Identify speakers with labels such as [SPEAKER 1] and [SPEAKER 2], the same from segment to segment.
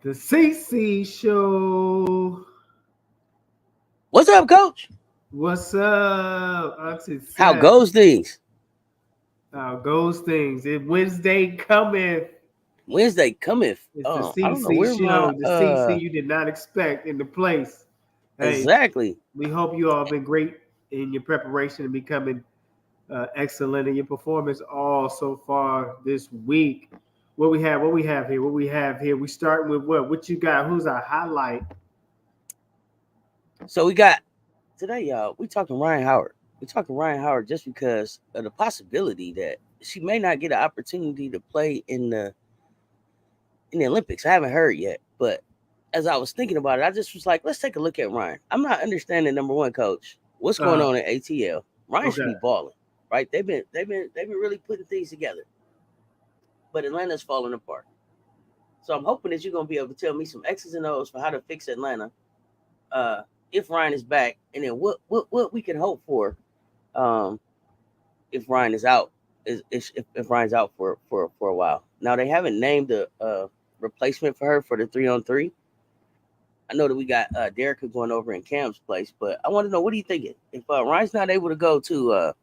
[SPEAKER 1] The CC Show.
[SPEAKER 2] What's up, Coach?
[SPEAKER 1] What's up? Auntie
[SPEAKER 2] How
[SPEAKER 1] Seth.
[SPEAKER 2] goes things?
[SPEAKER 1] How goes things? It Wednesday coming.
[SPEAKER 2] Wednesday cometh.
[SPEAKER 1] It's the
[SPEAKER 2] Oh, I don't know
[SPEAKER 1] CC
[SPEAKER 2] where my
[SPEAKER 1] Show. The CC you did not expect in the place. Hey,
[SPEAKER 2] exactly.
[SPEAKER 1] we hope you all been great in your preparation and becoming excellent in your performance all so far this week. What we have here? What we have here? We starting with what? What you got? Who's our highlight?
[SPEAKER 2] So we got today, y'all. We talking Ryan Howard. We talking Ryan Howard just because of the possibility that she may not get an opportunity to play in the Olympics. I haven't heard yet, but as I was thinking about it, I just was like, let's take a look at Ryan. I'm not understanding number one, Coach. What's going on at ATL? Ryan should
[SPEAKER 1] Okay.
[SPEAKER 2] be balling, right? They've been really putting things together, but Atlanta's falling apart. So I'm hoping that you're gonna be able to tell me some X's and O's for how to fix Atlanta. If Ryan is back, and then what we can hope for, um, if Ryan is out, if Ryan's out for a while. Now they haven't named a replacement for her for the 3-on-3. I know that we got Derek going over in Cam's place, but I want to know, what are you thinking? If Ryan's not able to go to,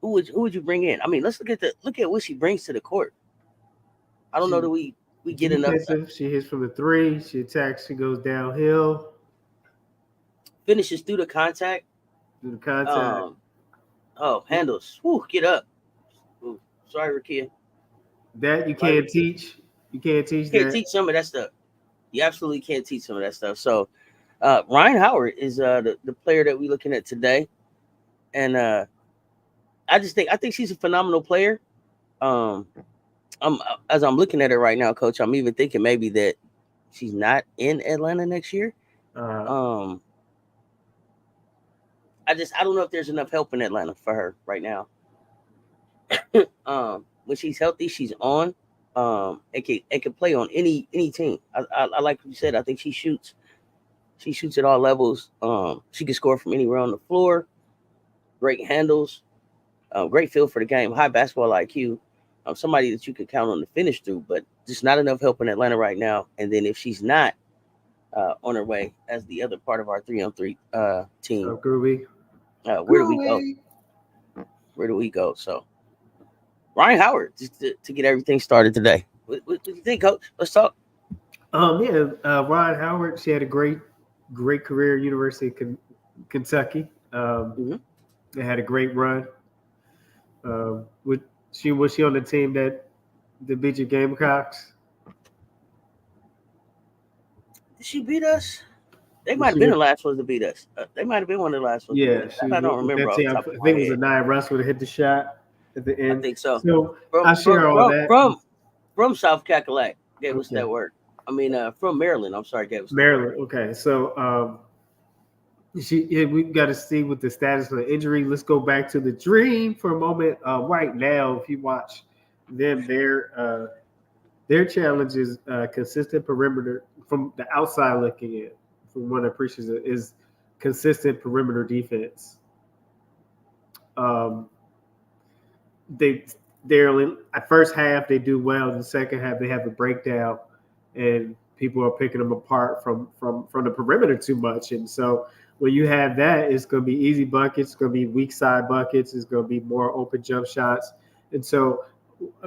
[SPEAKER 2] who would you bring in? I mean, let's look at what she brings to the court. I don't know that we get enough.
[SPEAKER 1] Defensive. She hits from the three. She attacks. She goes downhill.
[SPEAKER 2] Finishes through the contact.
[SPEAKER 1] Through the contact.
[SPEAKER 2] Handles. Whew, get up. Ooh, sorry, Rakia.
[SPEAKER 1] That you can't teach. You can't teach
[SPEAKER 2] You can't
[SPEAKER 1] that.
[SPEAKER 2] teach some of that stuff. You absolutely can't teach some of that stuff. So, Ryan Howard is the player that we're looking at today, and I think she's a phenomenal player. I'm as I'm looking at her right now, Coach. I'm even thinking maybe that she's not in Atlanta next year. I don't know if there's enough help in Atlanta for her right now. When she's healthy, she's on. It can play on any team. I like what you said. I think she shoots at all levels. She can score from anywhere on the floor. Great handles. Great feel for the game. High basketball IQ. Somebody that you can count on to finish through, but just not enough help in Atlanta right now. And then if she's not on her way as the other part of our 3-on-3 team,
[SPEAKER 1] Groovy.
[SPEAKER 2] where do we go? Where do we go? So Ryan Howard, just to get everything started today. What do you think, Coach? Let's talk.
[SPEAKER 1] Ryan Howard. She had a great career at University of Kentucky. They had a great run. Was she on the team that beat your Gamecocks?
[SPEAKER 2] Did she beat us? They might have been the last ones to beat us. They might have been one of the last ones.
[SPEAKER 1] Yeah,
[SPEAKER 2] I don't remember.
[SPEAKER 1] That team. I think it was a 9 Russell to hit the shot at the end.
[SPEAKER 2] I think so.
[SPEAKER 1] So I share all that
[SPEAKER 2] from South Cackalack. Gave us that work. I mean, from Maryland. I'm sorry, gave us
[SPEAKER 1] Maryland. Okay, so we got to see what the status of the injury. Let's go back to the Dream for a moment. Right now, if you watch them, their challenge is consistent perimeter from the outside looking in. From one appreciates is consistent perimeter defense. They're at first half they do well. In the second half they have a breakdown, and people are picking them apart from the perimeter too much. And so when you have that, it's going to be easy buckets. It's going to be weak side buckets. It's going to be more open jump shots. And so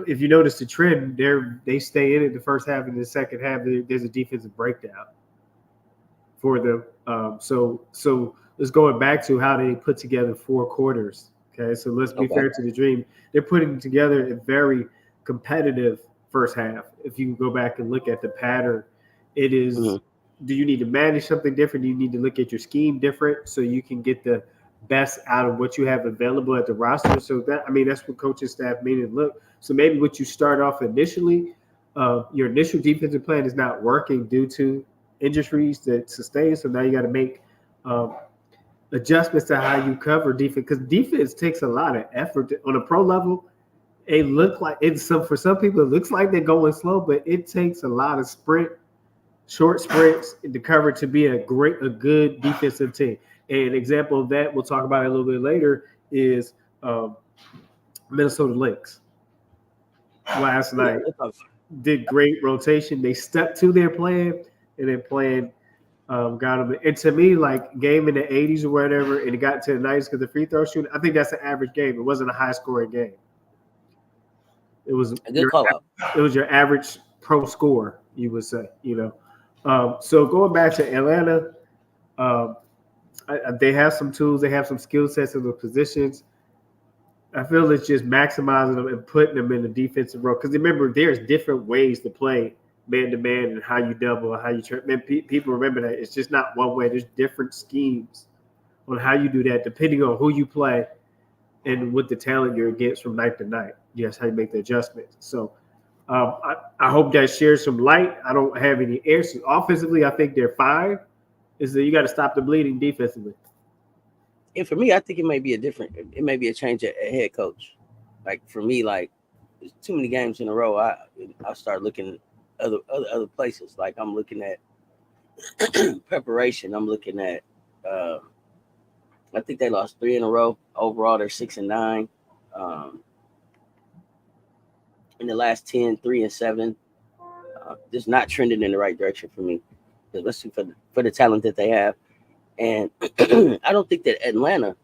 [SPEAKER 1] if you notice the trend, they stay in it the first half, and the second half there's a defensive breakdown for them. So let's go back to how they put together 4 quarters. Okay, so let's be fair to the Dream. They're putting together a very competitive first half. If you go back and look at the pattern, it is. Do you need to manage something different? Do you need to look at your scheme different so you can get the best out of what you have available at the roster? So that's what coaching staff mean. Look, so maybe what you start off initially, your initial defensive plan is not working due to injuries that sustain. So now you got to make adjustments to how you cover defense, because defense takes a lot of effort on a pro level. It look like for some people it looks like they're going slow, but it takes a lot of short sprints to cover to be a good defensive team. And an example of that, we'll talk about it a little bit later, is Minnesota Lynx last night. did great rotation. They stuck to their plan, and then plan got them. And to me, like game in the 80s or whatever, and it got to the 90s because the free throw shooting. I think that's an average game. It wasn't a high scoring game. It was
[SPEAKER 2] A good call out.
[SPEAKER 1] It was your average pro score, you would say. So going back to Atlanta, they have some tools. They have some skill sets in the positions. I feel it's just maximizing them and putting them in the defensive role. Because remember, there's different ways to play man-to-man and how you double and how you – man, people remember that. It's just not one way. There's different schemes on how you do that depending on who you play and what the talent you're against from night to night. Yes, how you make the adjustments. So I hope that shares some light. I don't have any answers. Offensively, I think they're fine. Is that you got to stop the bleeding defensively.
[SPEAKER 2] And for me, I think it may be a change at head coach. Like for me, like there's too many games in a row. I start looking other places. Like I'm looking at preparation. I'm looking at. I think they lost 3 in a row. Overall, they're 6-9. In the last 10, 3-7. Just not trending in the right direction for me, especially for the talent that they have. And I don't think that Atlanta,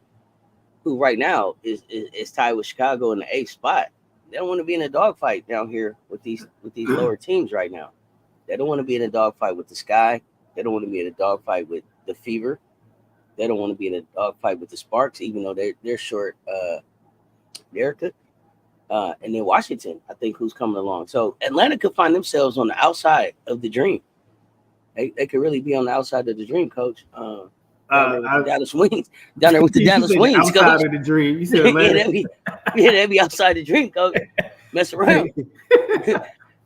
[SPEAKER 2] who right now is tied with Chicago in the 8th spot, they don't want to be in a dogfight down here with these lower teams right now. They don't want to be in a dogfight with the Sky. They don't want to be in a dogfight with the Fever. They don't want to be in a dogfight with the Sparks, even though they're short Erica. And then Washington, I think, who's coming along. So Atlanta could find themselves on the outside of the dream. They could really be on the outside of the dream, Coach. Down there with the Dallas Wings. Down there with the Dallas Wings,
[SPEAKER 1] outside
[SPEAKER 2] Coach.
[SPEAKER 1] Of the dream. You said Atlanta.
[SPEAKER 2] They'd be outside the dream, Coach. Mess around.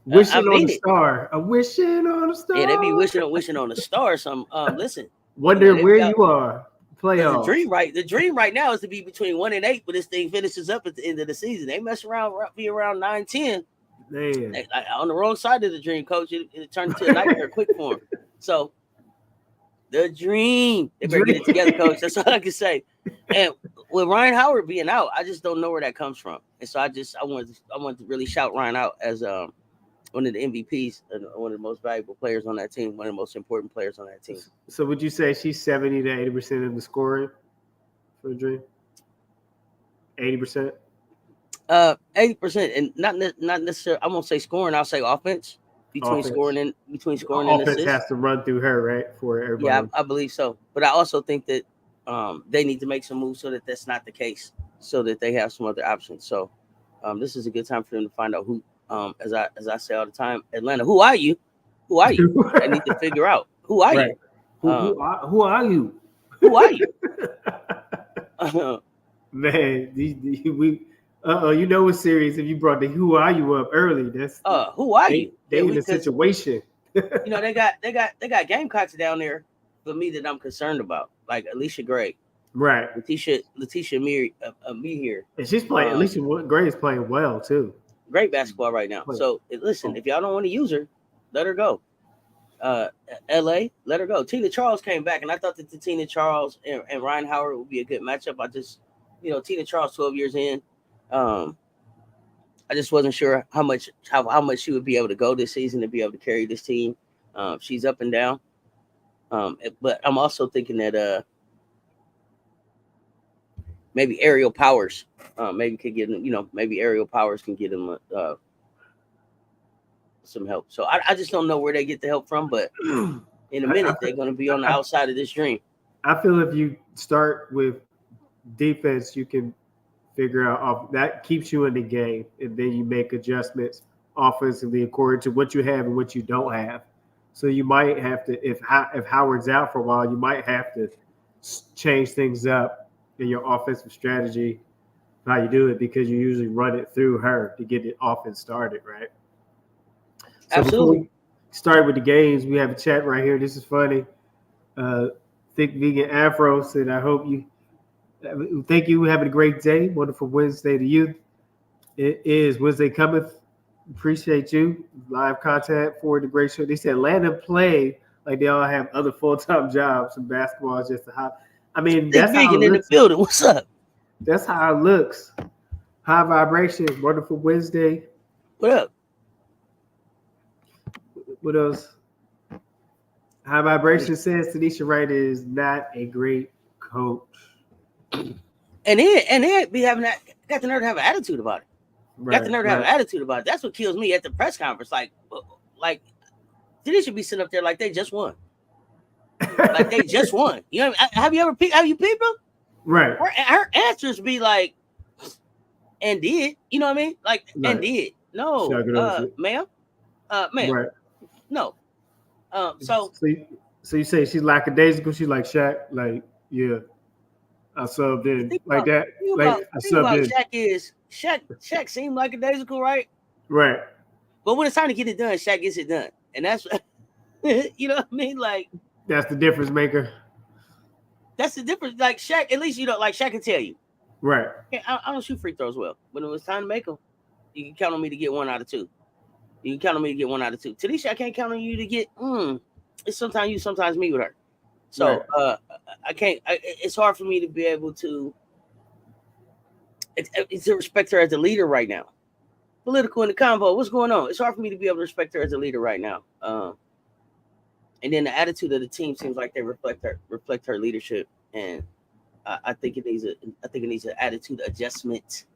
[SPEAKER 1] Wishing on a star. I'm wishing on a star.
[SPEAKER 2] Yeah, they be wishing on a star. Some listen.
[SPEAKER 1] Wondering where you are. Playoffs.
[SPEAKER 2] The dream right now is to be between 1 and 8, but this thing finishes up at the end of the season. They mess around, be around 9-10. Man. On the wrong side of the dream, Coach, it turned into a nightmare quick for them. So the dream. They better get it together, Coach. That's all I can say. And with Ryan Howard being out, I just don't know where that comes from. And so I wanted to really shout Ryan out as one of the MVPs and one of the most valuable players on that team, one of the most important players on that team.
[SPEAKER 1] So would you say she's 70 to 80% of the scoring for the dream? 80%?
[SPEAKER 2] 80%, and not necessarily. I won't say scoring. I'll say offense. Between scoring and
[SPEAKER 1] offense has to run through her, right? For everybody.
[SPEAKER 2] Yeah, I believe so. But I also think that they need to make some moves so that that's not the case, so that they have some other options. So this is a good time for them to find out who. As I say all the time, Atlanta, who are you? Who are you? I need to figure out who are you.
[SPEAKER 1] Who are you?
[SPEAKER 2] Who are you?
[SPEAKER 1] Man, you know it's serious if you brought the who are you up early. That's
[SPEAKER 2] who are you?
[SPEAKER 1] They in a situation.
[SPEAKER 2] They got Gamecocks down there for me that I'm concerned about, like Alicia Gray.
[SPEAKER 1] Right.
[SPEAKER 2] Letitia Mir here.
[SPEAKER 1] And she's playing Alicia Gray is playing well too.
[SPEAKER 2] Great basketball right now. So listen, if y'all don't want to use her, let her go. LA, let her go. Tina Charles came back, and I thought that the Tina Charles and Ryan Howard would be a good matchup. I just, Tina Charles 12 years in. I just wasn't sure how much she would be able to go this season to be able to carry this team. She's up and down. But I'm also thinking that maybe Aerial Powers maybe could get him, maybe Aerial Powers can get him some help. So I just don't know where they get the help from, but in a minute they're going to be on the outside of this dream.
[SPEAKER 1] I feel if you start with defense, you can figure out that keeps you in the game, and then you make adjustments offensively according to what you have and what you don't have. So you might have to, if Howard's out for a while, you might have to change things up in your offensive strategy, how you do it, because you usually run it through her to get the offense started, right? So
[SPEAKER 2] absolutely.
[SPEAKER 1] Before we start with the games, we have a chat right here. This is funny. Thick Vegan Afro said, thank you. Having a great day. Wonderful Wednesday to you. It is Wednesday cometh. Appreciate you. Live content for the great show. They said Atlanta play like they all have other full-time jobs, and basketball is just a hobby. I mean, that's how it looks.
[SPEAKER 2] In the building. What's up?
[SPEAKER 1] That's how it looks. High vibration. Wonderful Wednesday.
[SPEAKER 2] What up?
[SPEAKER 1] What else? High Vibration says Tanisha Wright is not a great coach.
[SPEAKER 2] And then be having that, got the nerve to have an attitude about it.
[SPEAKER 1] Right,
[SPEAKER 2] Got the nerve to have an attitude about it. That's what kills me at the press conference. Like Tanisha be sitting up there like they just won. Like they just won. You know, have you people?
[SPEAKER 1] Right.
[SPEAKER 2] Her answers be like, and did. You know what I mean? Like, right. And did. No, ma'am. Ma'am. Right. No. So
[SPEAKER 1] you say she's lackadaisical? She's like Shaq? Like, yeah. I subbed in like that. Like I subbed in.
[SPEAKER 2] Shaq seemed lackadaisical, right?
[SPEAKER 1] Right.
[SPEAKER 2] But when it's time to get it done, Shaq gets it done. And that's you know what I mean? Like
[SPEAKER 1] that's the difference maker.
[SPEAKER 2] That's the difference. Like Shaq, at least like Shaq can tell you.
[SPEAKER 1] Right.
[SPEAKER 2] I don't shoot free throws well. When it was time to make them, you can count on me to get 1 out of 2. You can count on me to get 1 out of 2. Tanisha, I can't count on you to get. It's sometimes you, sometimes me with her. So right. I can't. It's hard for me to be able to. It's to respect her as a leader right now. Political in the convo. What's going on? It's hard for me to be able to respect her as a leader right now. And then the attitude of the team seems like they reflect her leadership, and I think it needs an attitude adjustment.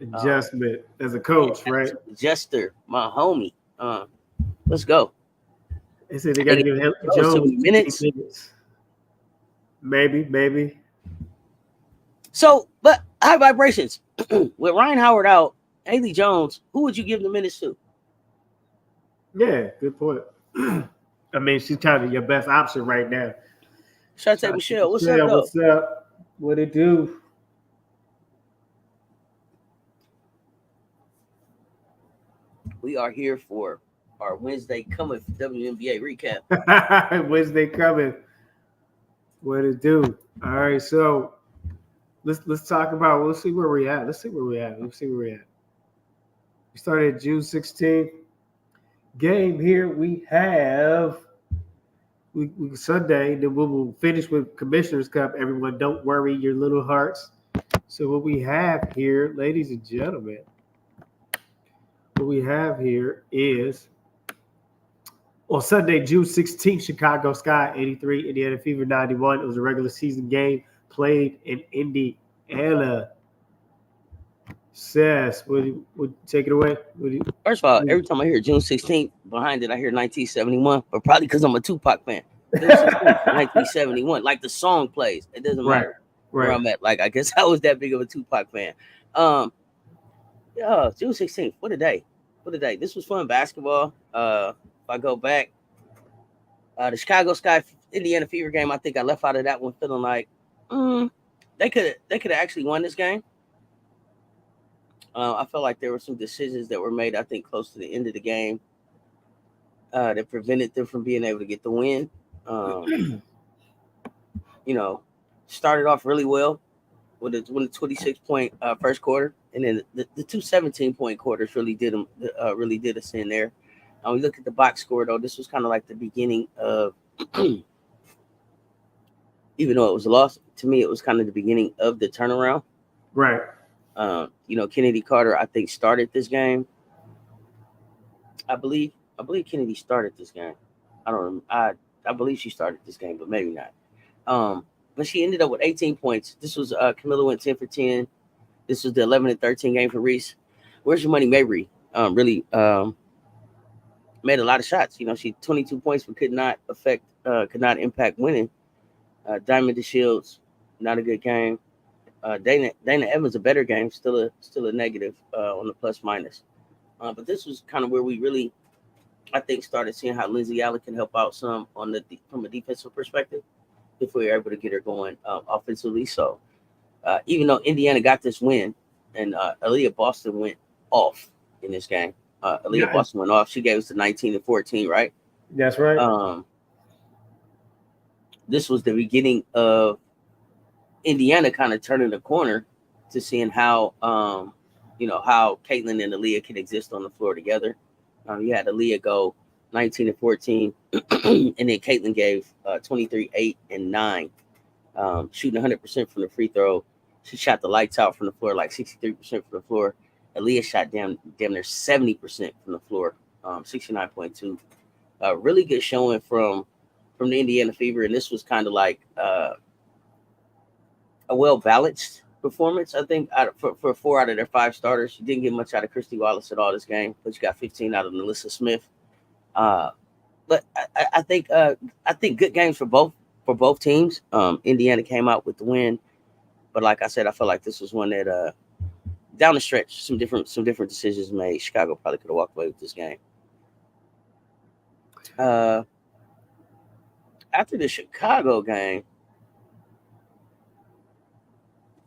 [SPEAKER 1] Adjustment as a coach, right?
[SPEAKER 2] Adjuster, my homie. Let's go.
[SPEAKER 1] They said they got to give Jones minutes. Maybe.
[SPEAKER 2] So, but high vibrations with Ryan Howard out, Haley Jones. Who would you give the minutes to?
[SPEAKER 1] Yeah, good point. I mean, she's kind of your best option right now.
[SPEAKER 2] Shante Michelle, what's up?
[SPEAKER 1] What's up? What it do?
[SPEAKER 2] We are here for our Wednesday coming WNBA recap.
[SPEAKER 1] Wednesday coming. What it do? All right, so let's talk about. We'll see where we at. Let's see where we at. We started June 16th. Game here we have we Sunday. Then we will finish with Commissioner's Cup. Everyone, don't worry your little hearts. So what we have here, ladies and gentlemen, what we have here is on Sunday, June 16th, Chicago Sky 83, Indiana Fever 91. It was a regular season game played in Indiana. Says, would take it away?
[SPEAKER 2] First of all, every time I hear June 16th, behind it, I hear 1971, but probably because I'm a Tupac fan. 1971, like the song plays. It doesn't matter where I'm at. Like, I guess I was that big of a Tupac fan. Yeah, June 16th. What a day. This was fun basketball. If I go back, the Chicago Sky Indiana Fever game, I think I left out of that one feeling like they could have actually won this game. I felt like there were some decisions that were made, I think, close to the end of the game that prevented them from being able to get the win. Started off really well with a 26-point first quarter, and then the 2 17-point quarters really did us in there. We look at the box score, though. This was kind of like the beginning of, even though it was a loss, to me, it was kind of the beginning of the turnaround.
[SPEAKER 1] Right.
[SPEAKER 2] Kennedy Carter, I think, started this game. I believe Kennedy started this game. I don't remember. I believe she started this game, but maybe not. But she ended up with 18 points. This was Camilla went 10 for 10. This was the 11-13 game for Reese. Where's your money, Mabry? Really made a lot of shots. She 22 points, but could not impact winning. Diamond DeShields, not a good game. Dana Evans, a better game, still a negative on the plus minus. But this was kind of where we really, I think, started seeing how Lindsay Allen can help out some from a defensive perspective if we were able to get her going offensively. So even though Indiana got this win and Aaliyah Boston went off in this game, Boston went off. She gave us the 19-14, right?
[SPEAKER 1] That's right.
[SPEAKER 2] This was the beginning of Indiana kind of turning the corner to seeing how how Caitlin and Aaliyah can exist on the floor together. You had Aaliyah go 19-14, and then Caitlin gave 23, 8, and 9, shooting 100% from the free throw. She shot the lights out from the floor, like 63% from the floor. Aaliyah shot damn near 70% from the floor, 69.2. Really good showing from the Indiana Fever, and this was kind of like a well balanced performance. I think for 4 out of their 5 starters, you didn't get much out of Christy Wallace at all this game, but you got 15 out of Melissa Smith. But I think good games for both teams. Indiana came out with the win, but like I said, I felt like this was one that down the stretch, some different decisions made. Chicago probably could have walked away with this game. After the Chicago game,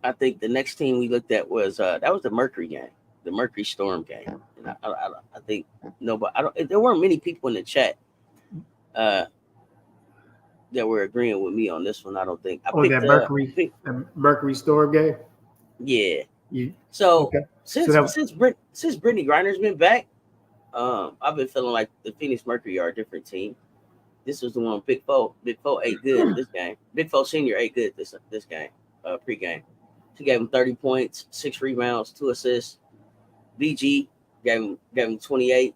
[SPEAKER 2] I think the next team we looked at was that was the Mercury game, the Mercury Storm game. And I think nobody. There weren't many people in the chat that were agreeing with me on this one. I don't think.
[SPEAKER 1] That Mercury Storm game.
[SPEAKER 2] Yeah.
[SPEAKER 1] You,
[SPEAKER 2] so
[SPEAKER 1] okay.
[SPEAKER 2] since Brittany Griner's been back, I've been feeling like the Phoenix Mercury are a different team. This was the one Big Foe ate good this game. Big Foe Senior ate good this game, pregame. She gave him 30 points, 6 rebounds, 2 assists. BG gave him 28,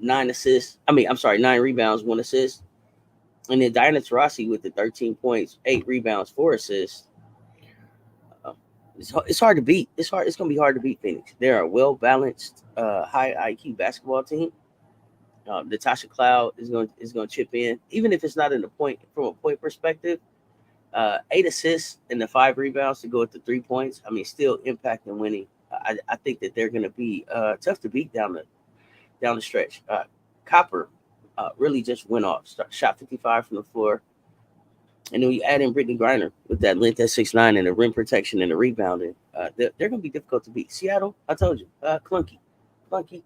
[SPEAKER 2] 9 assists. 9 rebounds, 1 assist. And then Diana Taurasi with the 13 points, 8 rebounds, 4 assists. It's hard to beat. It's going to be hard to beat Phoenix. They're a well-balanced, high IQ basketball team. Natasha Cloud is going to chip in, even if it's not from a point perspective. 8 assists and the 5 rebounds to go with the 3 points. Still impact and winning. I think that they're going to be tough to beat down the stretch. Copper really just went off. Shot 55 from the floor. And then you add in Brittany Griner with that length at 6'9" and the rim protection and the rebounding. They're going to be difficult to beat. Seattle, I told you, clunky. They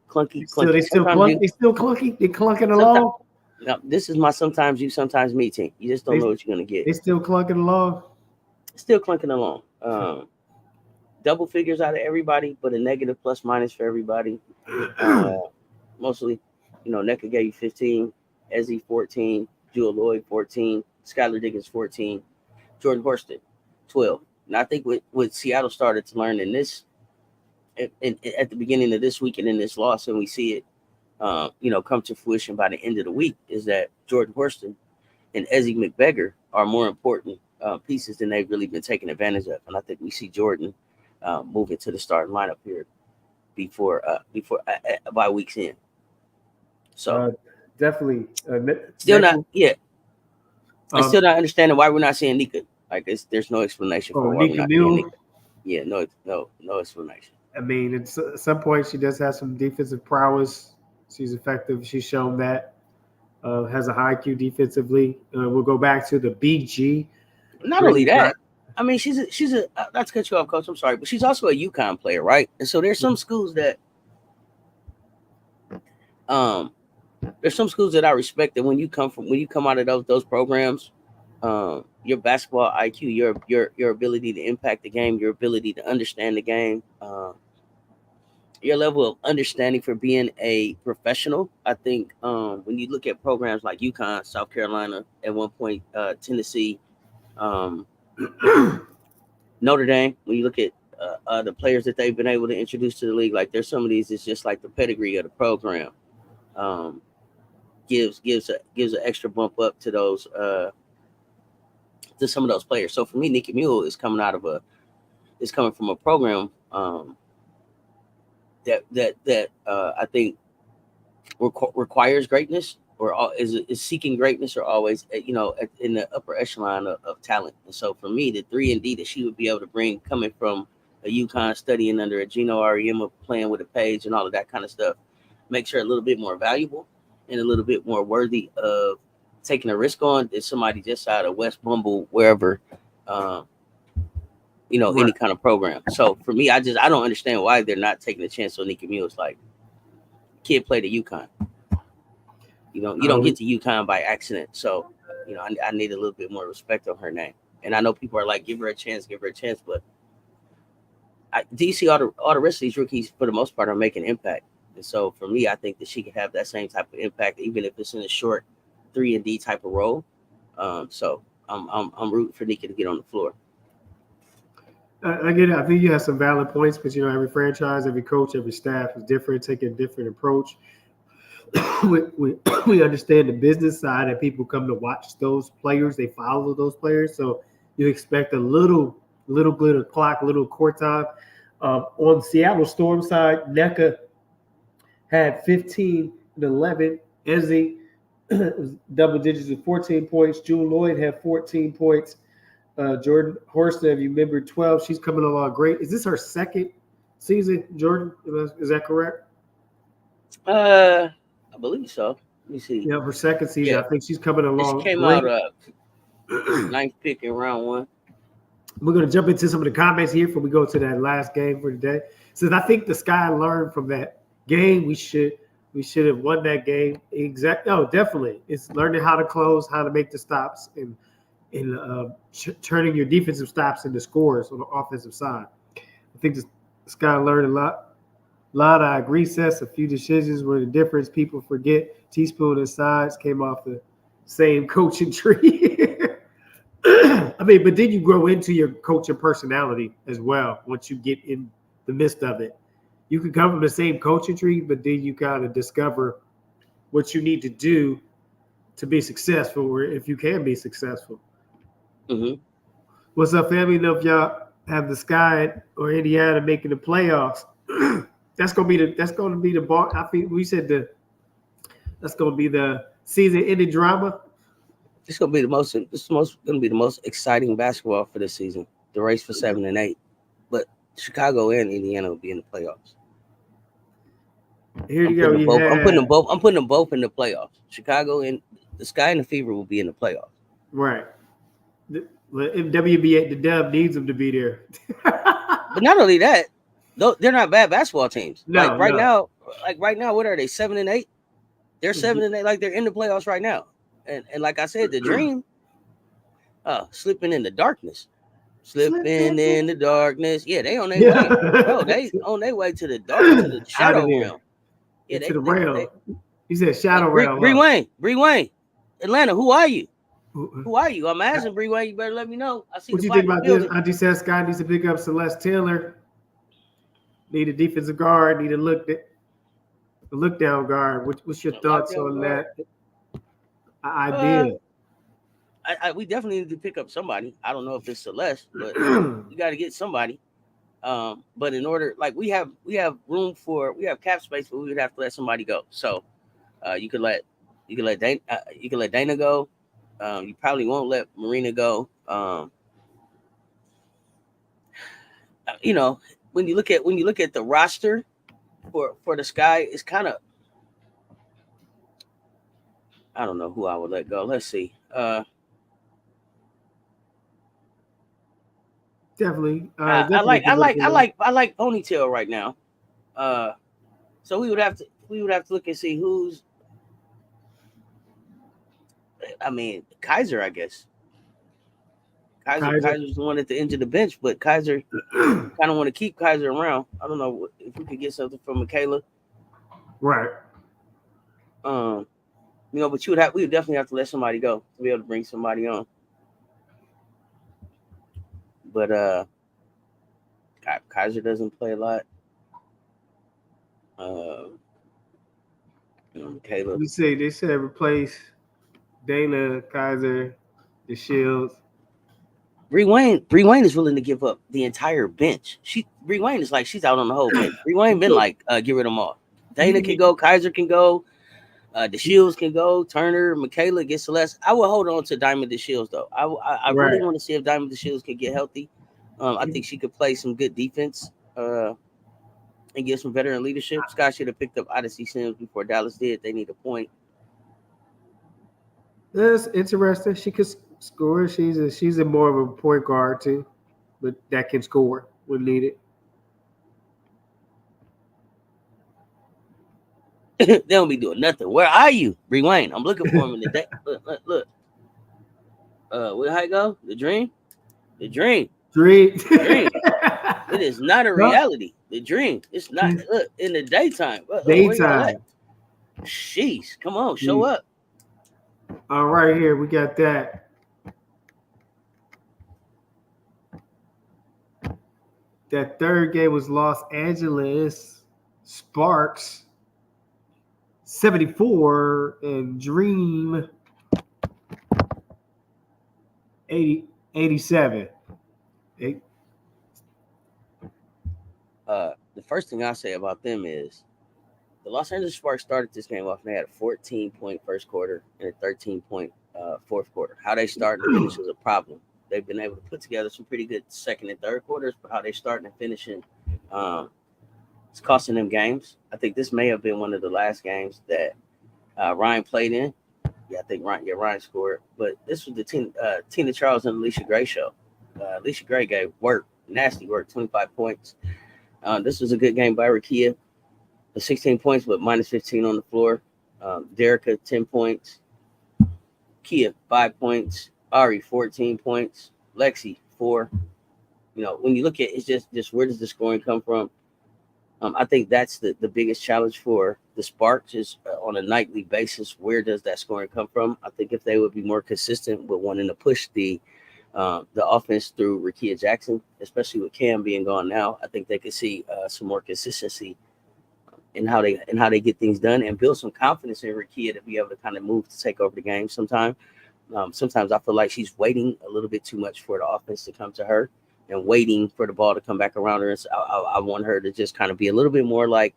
[SPEAKER 2] still
[SPEAKER 1] clunky. They're clunking along.
[SPEAKER 2] No, this is my sometimes you, sometimes me team. You just don't know what you're going to get.
[SPEAKER 1] They still clunking along.
[SPEAKER 2] Double figures out of everybody, but a negative plus minus for everybody. Mostly, NECA gave you 15, Ezzy 14, Jewel Lloyd 14, Skylar Diggins 14, Jordan Horston 12. And I think what Seattle started to learn in this, at the beginning of this week and in this loss, and we see it, come to fruition by the end of the week, is that Jordan Horston and Ezzy McBeggar are more important pieces than they've really been taken advantage of. And I think we see Jordan moving to the starting lineup here before by week's end. So
[SPEAKER 1] definitely
[SPEAKER 2] still not. Yeah, I'm still not understanding why we're not seeing Nika. There's no explanation for why we're not seeing Nika. Yeah, no explanation.
[SPEAKER 1] At some point she does have some defensive prowess. She's effective. She's shown that. Has a high IQ defensively. We'll go back to the BG.
[SPEAKER 2] Not only that, she's a not to cut you off, Coach. I'm sorry, but she's also a UConn player, right? And so there's some schools that I respect that when you come out of those programs, your basketball IQ, your ability to impact the game, your ability to understand the game, your level of understanding for being a professional. I think when you look at programs like UConn, South Carolina, at one point, Tennessee, Notre Dame, when you look at the players that they've been able to introduce to the league, like there's some of these, it's just like the pedigree of the program gives an extra bump up to those to some of those players. So for me, Nikki Mule is coming from a program that I think requires greatness, or is seeking greatness, or always in the upper echelon of talent. And so for me, the 3-and-D that she would be able to bring, coming from a UConn, studying under a Gino Auriemma, playing with a Page and all of that kind of stuff, makes her a little bit more valuable and a little bit more worthy of taking a risk on than somebody just out of West Bumble, wherever, any kind of program. So for me, I don't understand why they're not taking a chance on Nikki Mules. Like, kid played at UConn. You don't get to UConn by accident. So, I need a little bit more respect on her name. And I know people are like, give her a chance. But do you see all the rest of these rookies, for the most part, are making impact? And so for me, I think that she can have that same type of impact, even if it's in a short 3-and-D type of role. So I'm rooting for Nika to get on the floor.
[SPEAKER 1] I get it. I think you have some valid points, because every franchise, every coach, every staff is different, taking a different approach. we understand the business side, and people come to watch those players. They follow those players, so you expect a little bit of clock, a little court time. On the Seattle Storm side, NECA had 15 and 11. Ezzy was double digits with 14 points. June Lloyd had 14 points. Jordan Horsta, if you remember, 12. She's coming along great. Is this her second season, Jordan? Is that correct?
[SPEAKER 2] I believe so. Let me see.
[SPEAKER 1] Yeah, her second season.
[SPEAKER 2] Yeah.
[SPEAKER 1] I think she's coming
[SPEAKER 2] She
[SPEAKER 1] along
[SPEAKER 2] came
[SPEAKER 1] great.
[SPEAKER 2] out ninth pick in round 1.
[SPEAKER 1] We're going to jump into some of the comments here before we go to that last game for today. Since I think the Sky learned from that game, we should have won that game. Exactly. Oh, definitely. It's learning how to close, how to make the stops, and turning your defensive stops into scores on the offensive side. I think the Sky learned a lot. I agree, Seth. A few decisions were the difference. People forget Teaspoon and Sides came off the same coaching tree. I mean, but then you grow into your coaching personality as well once you get in the midst of it. You can come from the same coaching tree, but then you kind of discover what you need to do to be successful, or if you can be successful.
[SPEAKER 2] Mm-hmm.
[SPEAKER 1] What's up, family? Know if y'all have the Sky or Indiana making the playoffs. That's gonna be the bar. I think we said that's gonna be the season-ending drama.
[SPEAKER 2] It's gonna be the most exciting basketball for this season. The race for 7 and 8, but Chicago and Indiana will be in the playoffs.
[SPEAKER 1] Here you go.
[SPEAKER 2] I'm putting them both in the playoffs. Chicago and the Sky and the Fever will be in the playoffs.
[SPEAKER 1] Right. In WNBA, the Dub needs them to be there.
[SPEAKER 2] But not only that, they're not bad basketball teams.
[SPEAKER 1] No,
[SPEAKER 2] right now, what are they? 7 and 8. They're 7 and 8. Like they're in the playoffs right now. And like I said, the Dream, slipping in the darkness. Slipping in the darkness. Yeah, they on their way. Bro, they on their way to the dark, to the shadow realm. Yeah,
[SPEAKER 1] to the realm. You said shadow realm.
[SPEAKER 2] Bree Wayne. Atlanta, who are you? Who are you? I'm asking Bree Wayne. You better let me know. I see.
[SPEAKER 1] What you think about this? Auntie says Scott needs to pick up Celeste Taylor. Need a defensive guard. Need a look down guard. What's your thoughts on that idea?
[SPEAKER 2] We definitely need to pick up somebody. I don't know if it's Celeste, but we got to get somebody. But in order, like we have cap space, but we would have to let somebody go. So you could let Dana go. You probably won't let Marina go. When you look at the roster for the Sky, it's kind of, I don't know who I would let go. Let's see.
[SPEAKER 1] Definitely.
[SPEAKER 2] I like Ponytail right now. So we would have to look and see who's. I mean, Kaiser, I guess. Kaiser's the one at the end of the bench, but Kaiser kind of want to keep Kaiser around. I don't know if we could get something from Michaela.
[SPEAKER 1] Right.
[SPEAKER 2] But we would definitely have to let somebody go to be able to bring somebody on. But Kaiser doesn't play a lot. Michaela.
[SPEAKER 1] They said replace Dana, Kaiser, the Shields.
[SPEAKER 2] Bree Wayne is willing to give up the entire bench. Bree Wayne is like she's out on the whole bench. Bree Wayne been like, get rid of them all. Dana can go, Kaiser can go, the Shields can go, Turner, Michaela, get Celeste. I will hold on to Diamond the Shields though. I really want to see if Diamond the Shields can get healthy. I think she could play some good defense and get some veteran leadership. Scott should have picked up Odyssey Sims before Dallas did. They need a point.
[SPEAKER 1] That's interesting. She could score. She's a more of a point guard too, but that can score when needed.
[SPEAKER 2] They don't be doing nothing. Where are you, Bree Wayne? I'm looking for him in the day. Look. Where I go? The dream. It is not a reality. The dream. It's not. Look, in the daytime.
[SPEAKER 1] Daytime.
[SPEAKER 2] Sheesh. Come on, show up.
[SPEAKER 1] All right, here we got that. That third game was Los Angeles Sparks 74, and Dream 87.
[SPEAKER 2] The first thing I say about them is the Los Angeles Sparks started this game off and they had a 14-point first quarter and a 13-point fourth quarter. How they start and finish was a problem. They've been able to put together some pretty good second and third quarters, but how they starting and finishing, it's costing them games. I think this may have been one of the last games that Ryan played in. Yeah, I think Ryan scored. But this was the Tina Charles and Alicia Gray show. Alicia Gray gave nasty work, 25 points. This was a good game by Rakia. 16 points, but minus 15 on the floor. Derica, 10 points. Kia, 5 points. Ari, 14 points. Lexi, 4. When you look at it's just where does the scoring come from? I think that's the biggest challenge for the Sparks is on a nightly basis. Where does that scoring come from? I think if they would be more consistent with wanting to push the offense through Rakia Jackson, especially with Cam being gone now, I think they could see some more consistency in how they get things done and build some confidence in Rakia to be able to kind of move to take over the game. Sometimes I feel like she's waiting a little bit too much for the offense to come to her and waiting for the ball to come back around her. And so I want her to just kind of be a little bit more like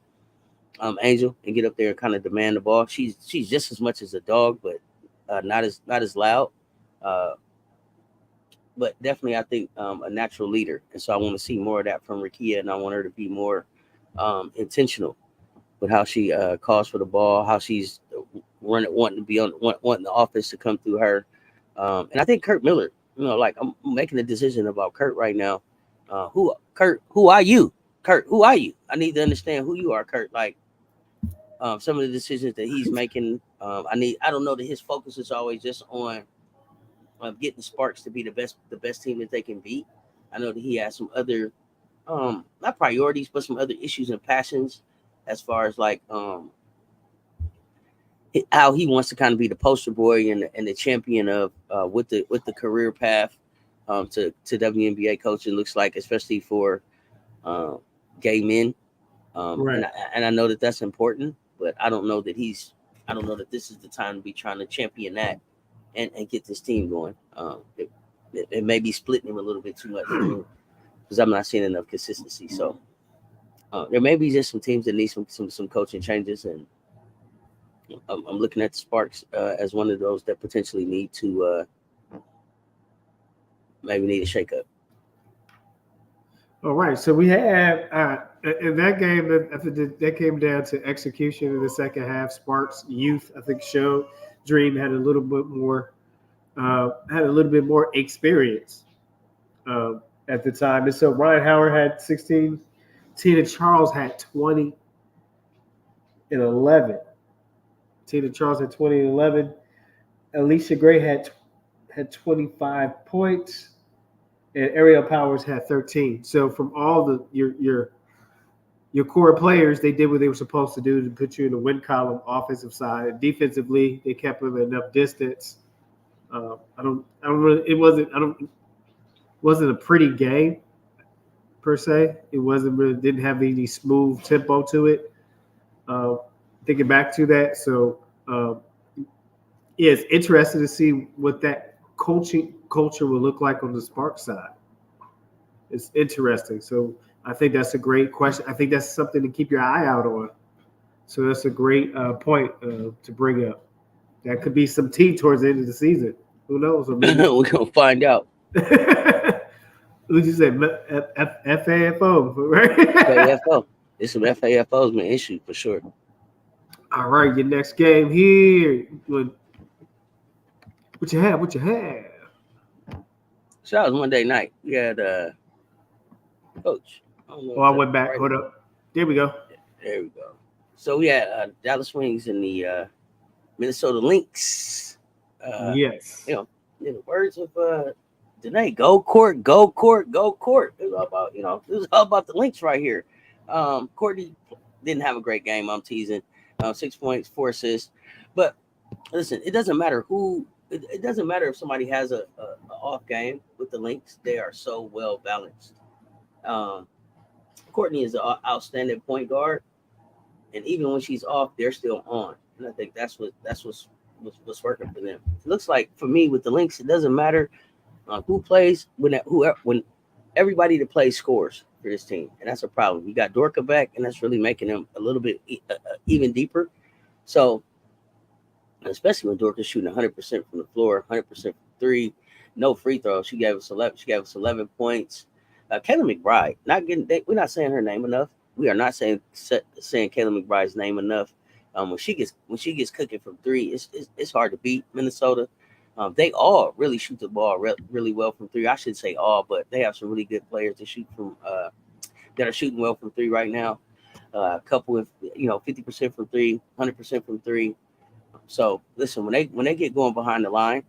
[SPEAKER 2] Angel and get up there and kind of demand the ball. She's just as much as a dog, but not as loud. But definitely, I think a natural leader. And so I want to see more of that from Rakia, and I want her to be more intentional with how she calls for the ball, how she's wanting the offense to come through her. And I think Kurt Miller, like I'm making a decision about Kurt right now. Who are you? Kurt, who are you? I need to understand who you are, Kurt. Like some of the decisions that he's making. I don't know that his focus is always just on getting the Sparks to be the best team that they can beat. I know that he has some other not priorities, but some other issues and passions as far as like how he wants to kind of be the poster boy and the champion of with the career path to WNBA coaching looks like, especially for gay men.
[SPEAKER 1] Right.
[SPEAKER 2] And I know that that's important, but I don't know that this is the time to be trying to champion that and get this team going. It may be splitting him a little bit too much because I'm not seeing enough consistency. So there may be just some teams that need some coaching changes, and I'm looking at the Sparks as one of those that potentially need to maybe need a shakeup.
[SPEAKER 1] All right. So we have in that game, I think that came down to execution in the second half. Sparks youth, I think, showed Dream had a little bit more experience at the time. And so Ryan Howard had 16. Tina Charles had 20 and 11. Tina Charles had 20 and 11. Alicia Gray had 25 points. And Ariel Powers had 13. So from all your core players, they did what they were supposed to do to put you in the win column, offensive side. Defensively, they kept them at enough distance. It wasn't a pretty game per se. It didn't have any smooth tempo to it. Thinking back to that, so it's interesting to see what that coaching culture will look like on the Sparks side. It's interesting. So I think that's a great question. I think that's something to keep your eye out on. So that's a great point to bring up. That could be some tea towards the end of the season. Who knows?
[SPEAKER 2] We're gonna find out.
[SPEAKER 1] What you say? FAFO, right?
[SPEAKER 2] FAFO. There's some FAFOs been issued for sure.
[SPEAKER 1] All right, your next game here. What you have?
[SPEAKER 2] So that was Monday night. We had Coach.
[SPEAKER 1] I went back. Hold up. There we go.
[SPEAKER 2] There we go. So we had Dallas Wings and the Minnesota Lynx.
[SPEAKER 1] Yes.
[SPEAKER 2] In the words of Danae, go court, go court, go court. It was all about the Lynx right here. Courtney didn't have a great game. I'm teasing. 6 points, 4 assists. But listen, it doesn't matter who. It doesn't matter if somebody has a off game with the Lynx. They are so well balanced. Courtney is an outstanding point guard. and even when she's off, they're still on. And I think that's what's working for them. It looks like for me with the Lynx, it doesn't matter who plays when everybody that plays scores for this team, and that's a problem. You got Dorka back, and that's really making them a little bit even deeper. So, especially when Dorka's shooting 100% from the floor, 100% from three, no free throws. She gave us 11. She gave us 11 points. Kayla McBride, we're not saying her name enough. We are not saying Kayla McBride's name enough. When she gets cooking from three, it's hard to beat Minnesota. They all really shoot the ball really well from three. I should say all, but they have some really good players that shoot from that are shooting well from three right now. A couple of 50% from three, 100% from three. So listen, when they get going behind the line,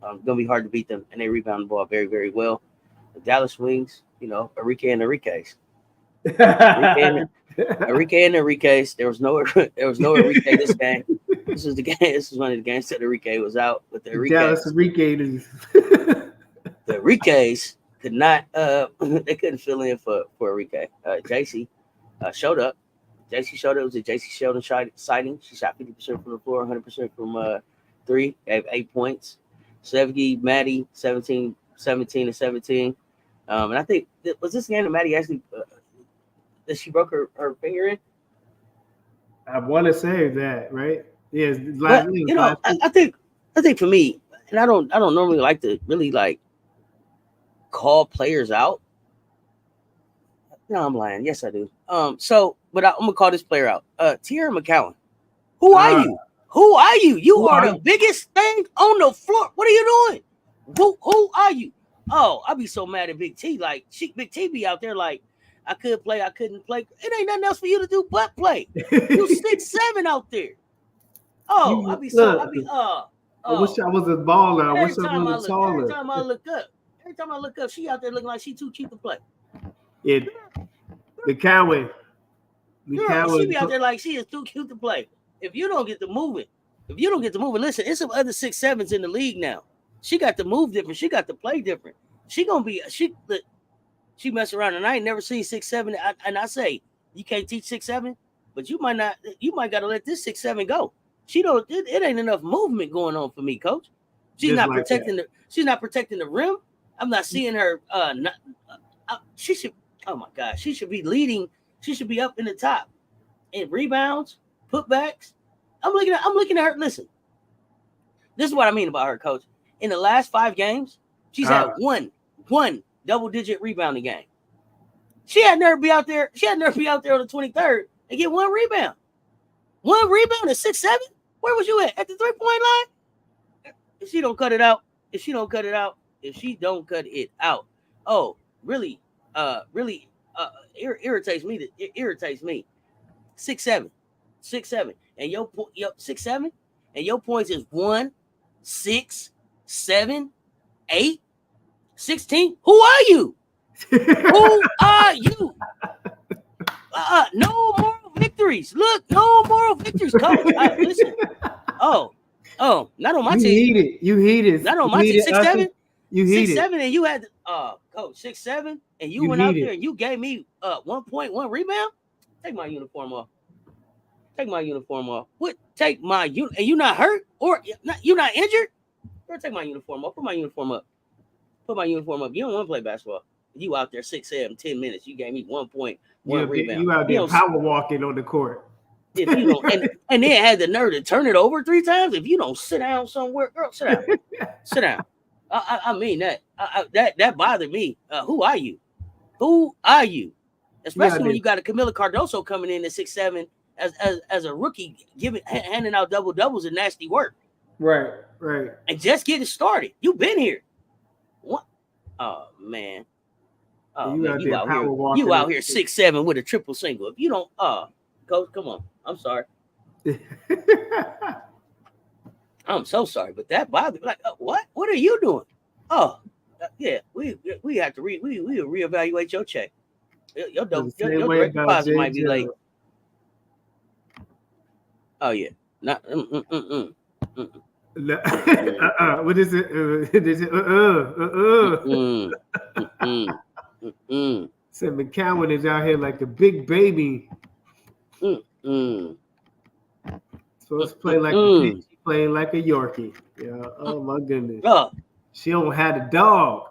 [SPEAKER 2] it's gonna be hard to beat them, and they rebound the ball very, very well. The Dallas Wings, Enrique and Enriquez. Enrique and Enriquez. There was no Enrique this game. This is the game. This is one of the games that Enrique was out with the Enriquez.
[SPEAKER 1] Dallas Enriquez.
[SPEAKER 2] The Enriquez could not. They couldn't fill in for Enrique. JC showed up. JC showed up. It was a JC Sheldon sighting. She shot 50% from the floor, 100% from three. Gave 8 points. Sevgi, Maddie, 17 and 17. And I think was this game that Maddie actually that she broke her finger in.
[SPEAKER 1] I want to say that, right? Yes,
[SPEAKER 2] but, I think for me, and I don't normally like to really like call players out. No, I'm lying. Yes, I do. But I'm gonna call this player out. Tierra McCowan. Who are you? Who are you? You are the biggest thing on the floor. What are you doing? Who are you? Oh, I'd be so mad at Big T. Like Big T be out there like I could play, I couldn't play. It ain't nothing else for you to do but play. You 6'7" out there. Oh, I wish I
[SPEAKER 1] was a baller. I wish I was a taller.
[SPEAKER 2] Every time I look up, she out there looking like she too cheap to play.
[SPEAKER 1] Yeah, the Cowboy.
[SPEAKER 2] She be out there like she is too cute to play. If you don't get the moving, listen, it's some other 6'7s in the league now. She got to move different. She got to play different. She mess around, and I ain't never seen 6'7". And I say you can't teach 6'7", but you might not. You might got to let this 6'7" go. She don't. It ain't enough movement going on for me, coach. She's not protecting She's not protecting the rim. I'm not seeing her. She should. Oh my God, she should be leading. She should be up in the top in rebounds, putbacks. I'm looking at her. Listen, this is what I mean about her, coach. In the last 5 games, she's had one double-digit rebounding game. She had nerve be out there. She had nerve be out there on the 23rd and get 1 rebound. 1 rebound at 6'7". Where was you at the 3-point line? If she don't cut it out, oh, really, irritates me. It irritates me. 6'7", and your 6'7", and your points is 1, 6, 7, 8, 16. Who are you? Who are you? No moral victories. Look, no moral victories, coach. Listen. Oh, not on my team.
[SPEAKER 1] You heated.
[SPEAKER 2] Not on my team. 6'7".
[SPEAKER 1] You heated.
[SPEAKER 2] 6'7", and you had coach 6'7", and you went out there and you gave me 1.1 rebound. Take my uniform off. What? Take my and you not hurt or you not injured? Or take my uniform off. Put my uniform up. You don't want to play basketball. You out there 6'7", 10 minutes. You gave me 1.1 rebound.
[SPEAKER 1] You out there power walking on the court.
[SPEAKER 2] If you don't, and then had the nerve to turn it over 3 times. If you don't sit down somewhere, girl, sit down. Sit down. I mean that. That bothered me. Who are you? Especially when you got a Camila Cardoso coming in at 6'7" as a rookie, handing out double doubles and nasty work.
[SPEAKER 1] Right.
[SPEAKER 2] And just getting started. You've been here. What? Oh man. You out here 6'7" with a triple single. If you don't, coach, come on. I'm sorry. I'm so sorry, but that bothered me. Like, what? What are you doing? Oh, yeah. We have to we'll reevaluate your check. Your direct deposit might be late. Oh yeah. Not.
[SPEAKER 1] What is it? Said McCowan is out here like the big baby. Supposed to play like a bitch, she playing like a Yorkie. Yeah. Oh my goodness. She don't have a dog.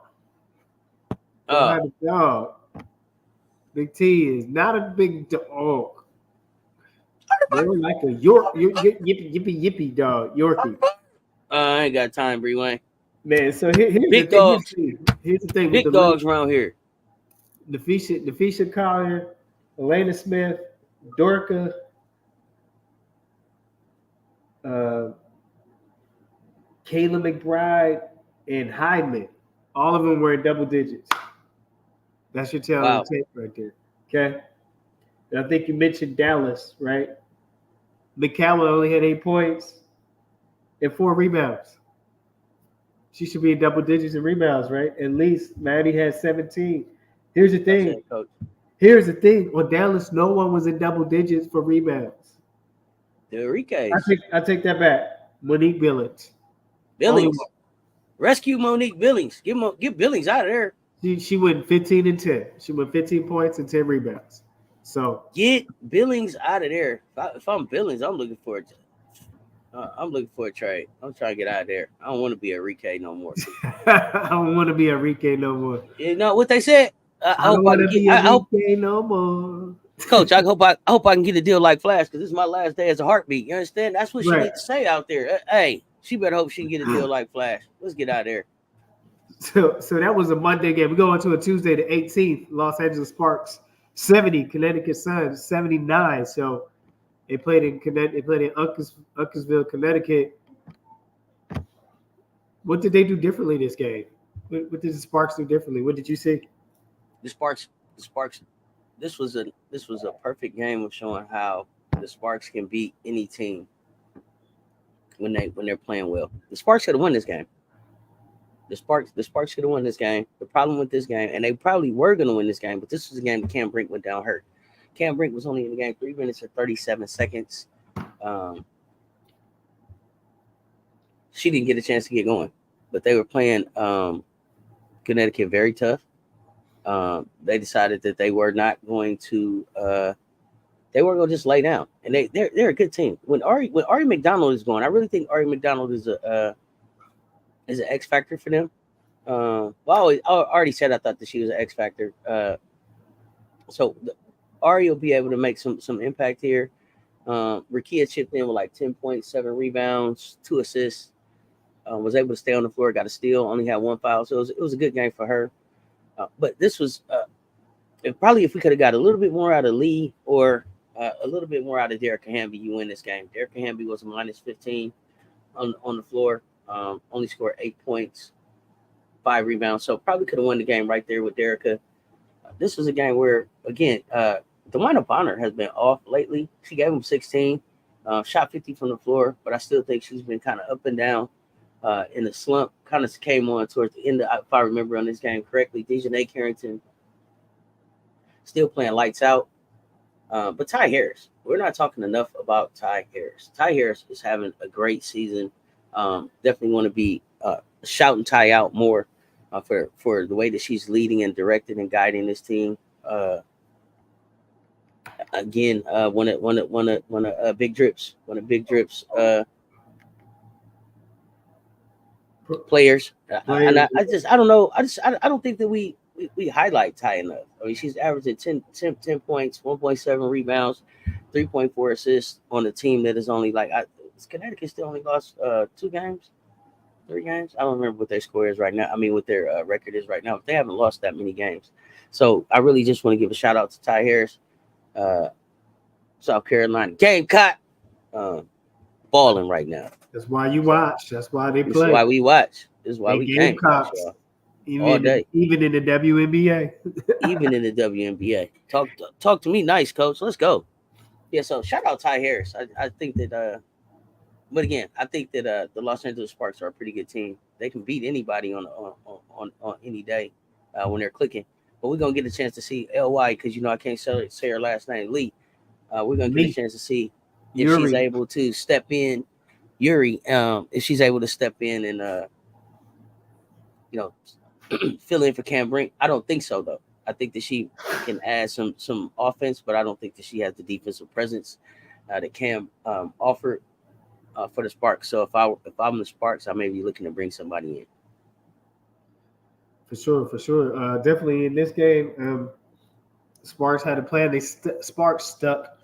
[SPEAKER 1] Don't have a dog. Big T is not a big dog. More like a yippy dog, Yorkie.
[SPEAKER 2] I ain't got time, Bree Wayne.
[SPEAKER 1] Man, so here's
[SPEAKER 2] Big
[SPEAKER 1] the thing.
[SPEAKER 2] dogs.
[SPEAKER 1] Here's the thing
[SPEAKER 2] Big
[SPEAKER 1] with the
[SPEAKER 2] dogs around here.
[SPEAKER 1] Nafisha Collier, Elena Smith, Dorka, Kayla McBride, and Hyman. All of them were in double digits. That's your tail on the tape right there. Okay. And I think you mentioned Dallas, right? McCallum only had 8 points and 4 rebounds. She should be in double digits in rebounds, right? At least Maddie had 17. Here's the thing. Well, Dallas, no one was in double digits for rebounds.
[SPEAKER 2] The Enriquez.
[SPEAKER 1] I take that back. Monique Billings.
[SPEAKER 2] Rescue Monique Billings. Get Billings out of there.
[SPEAKER 1] She went 15 and 10. She went 15 points and 10 rebounds. So
[SPEAKER 2] get Billings out of there. If I'm Billings, I'm looking for it. I'm looking for a trade. I'm trying to get out of there. I don't want to be a Enrique no more.
[SPEAKER 1] I don't want to be a Enrique no more.
[SPEAKER 2] You know what they said?
[SPEAKER 1] I don't want to be a Enrique no more.
[SPEAKER 2] Coach, I hope I can get a deal like Flash because this is my last day as a heartbeat. You understand? That's what she needs to say out there. Hey, she better hope she can get a deal like Flash. Let's get out of there.
[SPEAKER 1] So that was a Monday game. We go into a Tuesday, the 18th. Los Angeles Sparks 70, Connecticut Suns 79. So they played in Uncasville, Connecticut. What did they do differently this game? What did the Sparks do differently? What did you see?
[SPEAKER 2] The Sparks. This was a perfect game of showing how the Sparks can beat any team when they're playing well. The Sparks could have won this game. The Sparks could have won this game. The problem with this game, and they probably were going to win this game, but this was a game that Cam Brink went down hurt. Cam Brink was only in the game 3 minutes and 37 seconds. She didn't get a chance to get going, but they were playing Connecticut very tough. They decided that they were not going to just lay down, and they're a good team. When Ari McDonald is going, I really think Ari McDonald is an X factor for them. I already said I thought that she was an X factor. So Ari will be able to make some impact here. Rakia chipped in with like 10 points, 7 rebounds, 2 assists. Was able to stay on the floor, got a steal, only had 1 foul. So it was a good game for her. But this was if we could have got a little bit more out of Lee or a little bit more out of Derek Hamby, you win this game. Derek Hamby was minus 15 on the floor. Only scored 8 points, 5 rebounds. So probably could have won the game right there with Derrica. This was a game where, again, DeWanna Bonner has been off lately. She gave him 16, shot 50 from the floor, but I still think she's been kind of up and down in the slump. Kind of came on towards the end, if I remember on this game correctly. Dejanay Carrington still playing lights out. But Ty Harris, we're not talking enough about Ty Harris. Ty Harris is having a great season. Definitely want to be shouting Ty out more for the way that she's leading and directing and guiding this team. Again, one of big drips players. I don't know. I don't think that we highlight Ty enough. I mean, she's averaging 10 points, 1.7 rebounds, 3.4 assists on a team that is only like Connecticut still only lost 3 games. I don't remember what their score is right now. I mean, what their record is right now. But they haven't lost that many games. So I really just want to give a shout out to Ty Harris, South Carolina Gamecock, balling right now.
[SPEAKER 1] That's why you watch. That's why they play.
[SPEAKER 2] This is why we watch. This is why we Gamecocks. All day.
[SPEAKER 1] Even in the WNBA.
[SPEAKER 2] Even in the WNBA. Talk to me nice, coach. Let's go. Yeah, so shout out Ty Harris. I think that but again, I think that the Los Angeles Sparks are a pretty good team. They can beat anybody on any day when they're clicking. But we're gonna get a chance to see LY because I can't say her last name, Lee. We're gonna get a chance to see if she's able to step in, Yuri. If she's able to step in and fill in for Cam Brink. I don't think so though. I think that she can add some offense, but I don't think that she has the defensive presence that Cam offered for the Sparks. So if I'm the Sparks, I may be looking to bring somebody in.
[SPEAKER 1] For sure. Definitely in this game, Sparks had a plan. Sparks stuck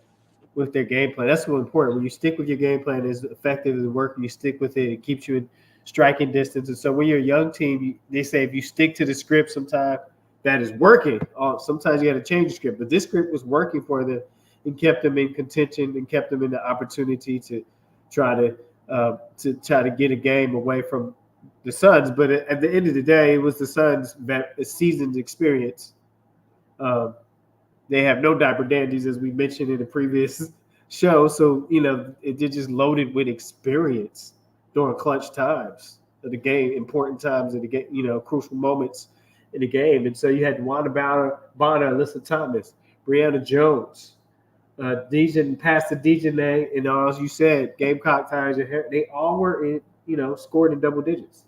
[SPEAKER 1] with their game plan. That's what's important. When you stick with your game plan, is effective as working. You stick with it. It keeps you in striking distance. And so when you're a young team, they say if you stick to the script, sometimes that is working. Sometimes you got to change the script. But this script was working for them and kept them in contention and kept them in the opportunity to try to get a game away from the Suns. But at the end of the day, it was the Suns' seasoned experience. They have no diaper dandies, as we mentioned in the previous show. So, they're just loaded with experience during clutch times of the game, important times of the game, crucial moments in the game. And so you had Wanda Bonner, Alyssa Thomas, Brianna Jones, Pastor DJ, and as you said, Gamecock Tires, they all were scored in double digits.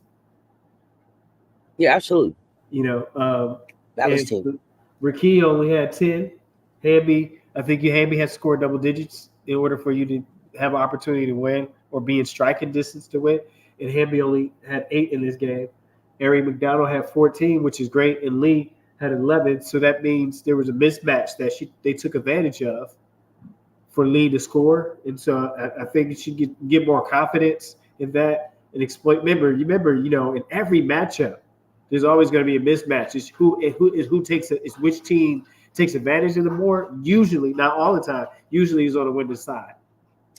[SPEAKER 2] Yeah, absolutely.
[SPEAKER 1] That was 10. Ricky only had 10. Hamby has scored double digits in order for you to have an opportunity to win or be in striking distance to win. And Hamby only had 8 in this game. Ari McDonald had 14, which is great, and Lee had 11. So that means there was a mismatch that they took advantage of for Lee to score. And so I think you should get more confidence in that and exploit. Remember, in every matchup, there's always going to be a mismatch. It's which team takes advantage of the more. Usually, not all the time. Usually, is on the winning side.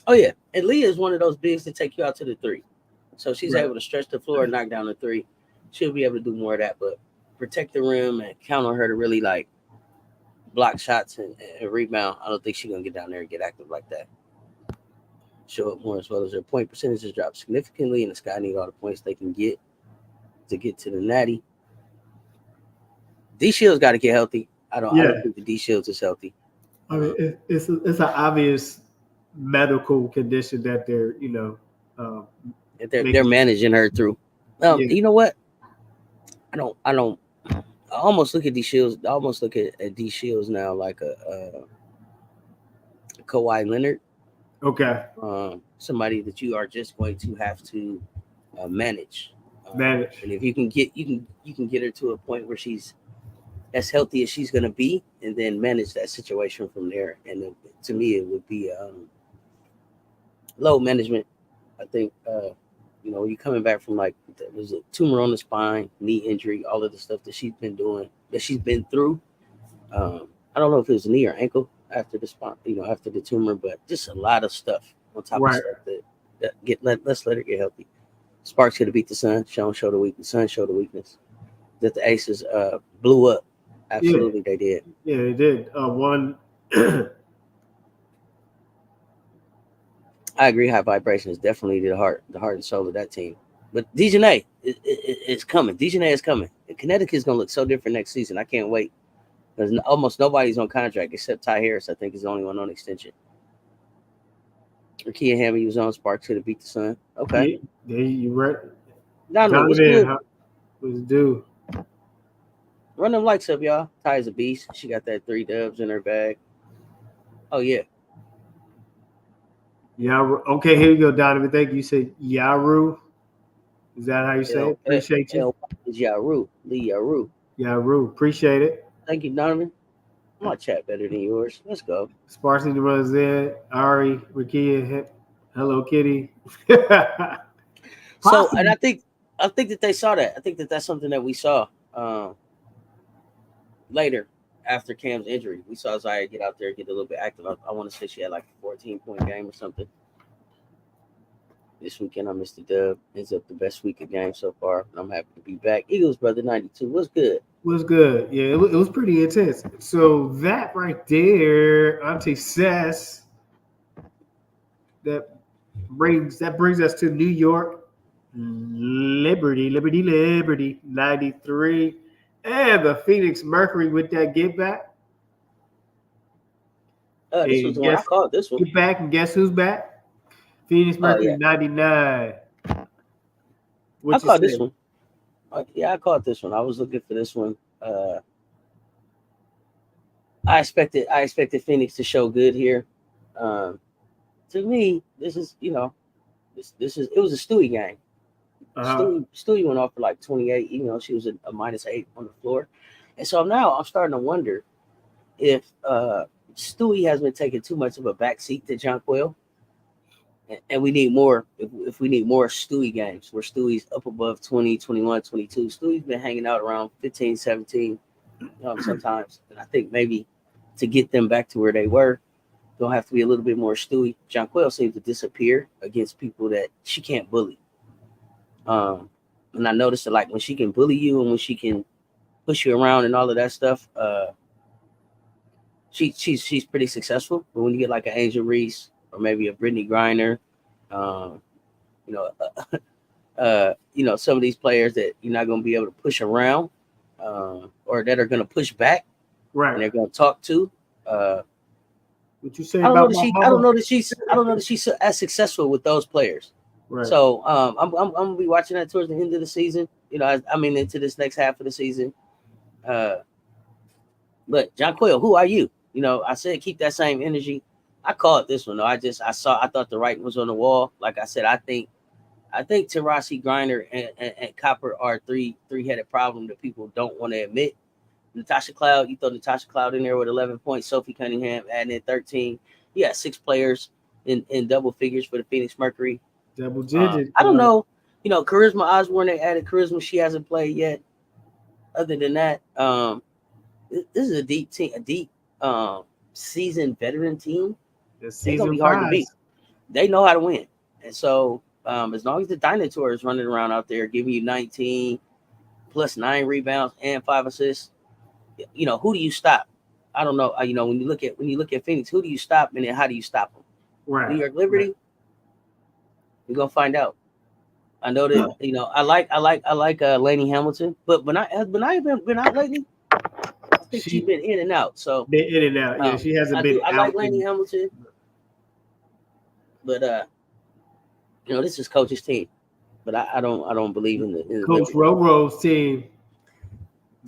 [SPEAKER 2] Oh yeah, and Leah is one of those bigs that take you out to the 3, so she's able to stretch the floor and knock down the 3. She'll be able to do more of that, but protect the rim and count on her to really like block shots and rebound. I don't think she's gonna get down there and get active like that. Show up more, as well as her point percentages drop significantly, and the Sky need all the points they can get to the natty. D Shields got to get healthy. I don't think the D Shields is healthy.
[SPEAKER 1] I mean, it's an obvious medical condition that
[SPEAKER 2] they're managing her through. You know what? I almost look at D Shields. I almost look at D Shields now like a Kawhi Leonard.
[SPEAKER 1] Okay.
[SPEAKER 2] Somebody that you are just going to have to manage.
[SPEAKER 1] And
[SPEAKER 2] if you can get her to a point where she's as healthy as she's going to be, and then manage that situation from there. And to me, it would be low management. I think, you're coming back from there's a tumor on the spine, knee injury, all of the stuff that she's been doing, that she's been through. I don't know if it was knee or ankle after the spine, after the tumor, but just a lot of stuff on top of stuff let's let her get healthy. Sparks could have beat the Sun. Show the weakness. Sun showed the weakness. That the Aces blew up. Absolutely, they did.
[SPEAKER 1] Yeah, they did. One.
[SPEAKER 2] I agree. High vibration is definitely the heart and soul of that team. But DeJounte is coming. DeJounte is coming. Connecticut is going to look so different next season. I can't wait. Because almost nobody's on contract except Ty Harris. I think is the only one on extension. Ricky Hammy was on. Sparks could have beat the Sun. Okay.
[SPEAKER 1] Yeah, you right.
[SPEAKER 2] Donovan, what's good?
[SPEAKER 1] What's due?
[SPEAKER 2] Run them lights up, y'all. Ty's a beast. She got that 3 dubs in her bag. Oh, yeah.
[SPEAKER 1] Yeah. Okay, here you go, Donovan. Thank you. You said Yaru. Is that how you say it? Appreciate you.
[SPEAKER 2] Yaru. Lee Yaru.
[SPEAKER 1] Yaru. Appreciate it.
[SPEAKER 2] Thank you, Donovan. My chat better than yours. Let's go.
[SPEAKER 1] Sparsely runs in. Ari, Ricky, Hello Kitty.
[SPEAKER 2] So, and I think that they saw that. I think that that's something that we saw later after Cam's injury. We saw Zaya get out there, get a little bit active. I want to say she had like a 14-point game or something. This weekend, I missed the dub. Ends up the best week of games so far. I'm happy to be back. Eagles, brother, 92. What's good?
[SPEAKER 1] Was good. Yeah, it was pretty intense. So that right there, Auntie Sass, that brings us to New York. Liberty, 93. And the Phoenix Mercury with that get back.
[SPEAKER 2] This was the one I called this one.
[SPEAKER 1] Get back, and guess who's back? Phoenix Mercury 99.
[SPEAKER 2] I called this one. Yeah, I caught this one. I was looking for this one I expected Phoenix to show good here. Um, to me, this is this is it was a Stewie game.
[SPEAKER 1] Uh-huh.
[SPEAKER 2] Stewie went off for like 28. Even though she was a -8 on the floor, and so now I'm starting to wonder if Stewie has been taking too much of a backseat to Jonquel, and we need more. If we need more Stewie games where Stewie's up above 20, 21, 22. Stewie's been hanging out around 15, 17 sometimes, and I think maybe to get them back to where they were, gonna have to be a little bit more Stewie. Jonquel seems to disappear against people that she can't bully. And I noticed that like when she can bully you and when she can push you around and all of that stuff, she's pretty successful. But when you get like an Angel Reese or maybe a Brittany Griner, um, you know, some of these players that you're not gonna be able to push around, or that are gonna push back and they're
[SPEAKER 1] Right.
[SPEAKER 2] gonna talk to.
[SPEAKER 1] What you say
[SPEAKER 2] I don't know
[SPEAKER 1] about
[SPEAKER 2] that
[SPEAKER 1] my
[SPEAKER 2] she. I don't
[SPEAKER 1] mama?
[SPEAKER 2] know that she's. I don't know that she's as successful with those players.
[SPEAKER 1] Right.
[SPEAKER 2] So I'm gonna be watching that towards the end of the season. I mean into this next half of the season. Uh, but Jonquel, who are you? I said keep that same energy. I called this one though. I thought the writing was on the wall. Like I said, I think Tarasi Griner and Copper are three-headed problem that people don't want to admit. Natasha Cloud, you throw Natasha Cloud in there with 11 points. Sophie Cunningham adding in 13. You got 6 players in double figures for the Phoenix Mercury.
[SPEAKER 1] Double digits.
[SPEAKER 2] I don't know. Charisma Osborne, they added Charisma. She hasn't played yet. Other than that, this is a deep team, a deep seasoned veteran team.
[SPEAKER 1] The
[SPEAKER 2] They're gonna
[SPEAKER 1] season
[SPEAKER 2] be hard to beat.
[SPEAKER 1] prize.
[SPEAKER 2] They know how to win, and so as long as the Dinosaur is running around out there giving you 19 plus 9 rebounds and 5 assists, who do you stop? I don't know. When you look at Phoenix, who do you stop, and then how do you stop them? New
[SPEAKER 1] Right.
[SPEAKER 2] York
[SPEAKER 1] Right.
[SPEAKER 2] Liberty, we're gonna find out. I know that I like Lainey Hamilton, but Benai been out lately. I think she's
[SPEAKER 1] She
[SPEAKER 2] been in and out. So
[SPEAKER 1] been in and out. Yeah, she hasn't been
[SPEAKER 2] I like
[SPEAKER 1] out
[SPEAKER 2] Lainey
[SPEAKER 1] in
[SPEAKER 2] Hamilton, but this is coach's team. But I don't believe in the
[SPEAKER 1] Coach
[SPEAKER 2] Liberty.
[SPEAKER 1] Roro's team.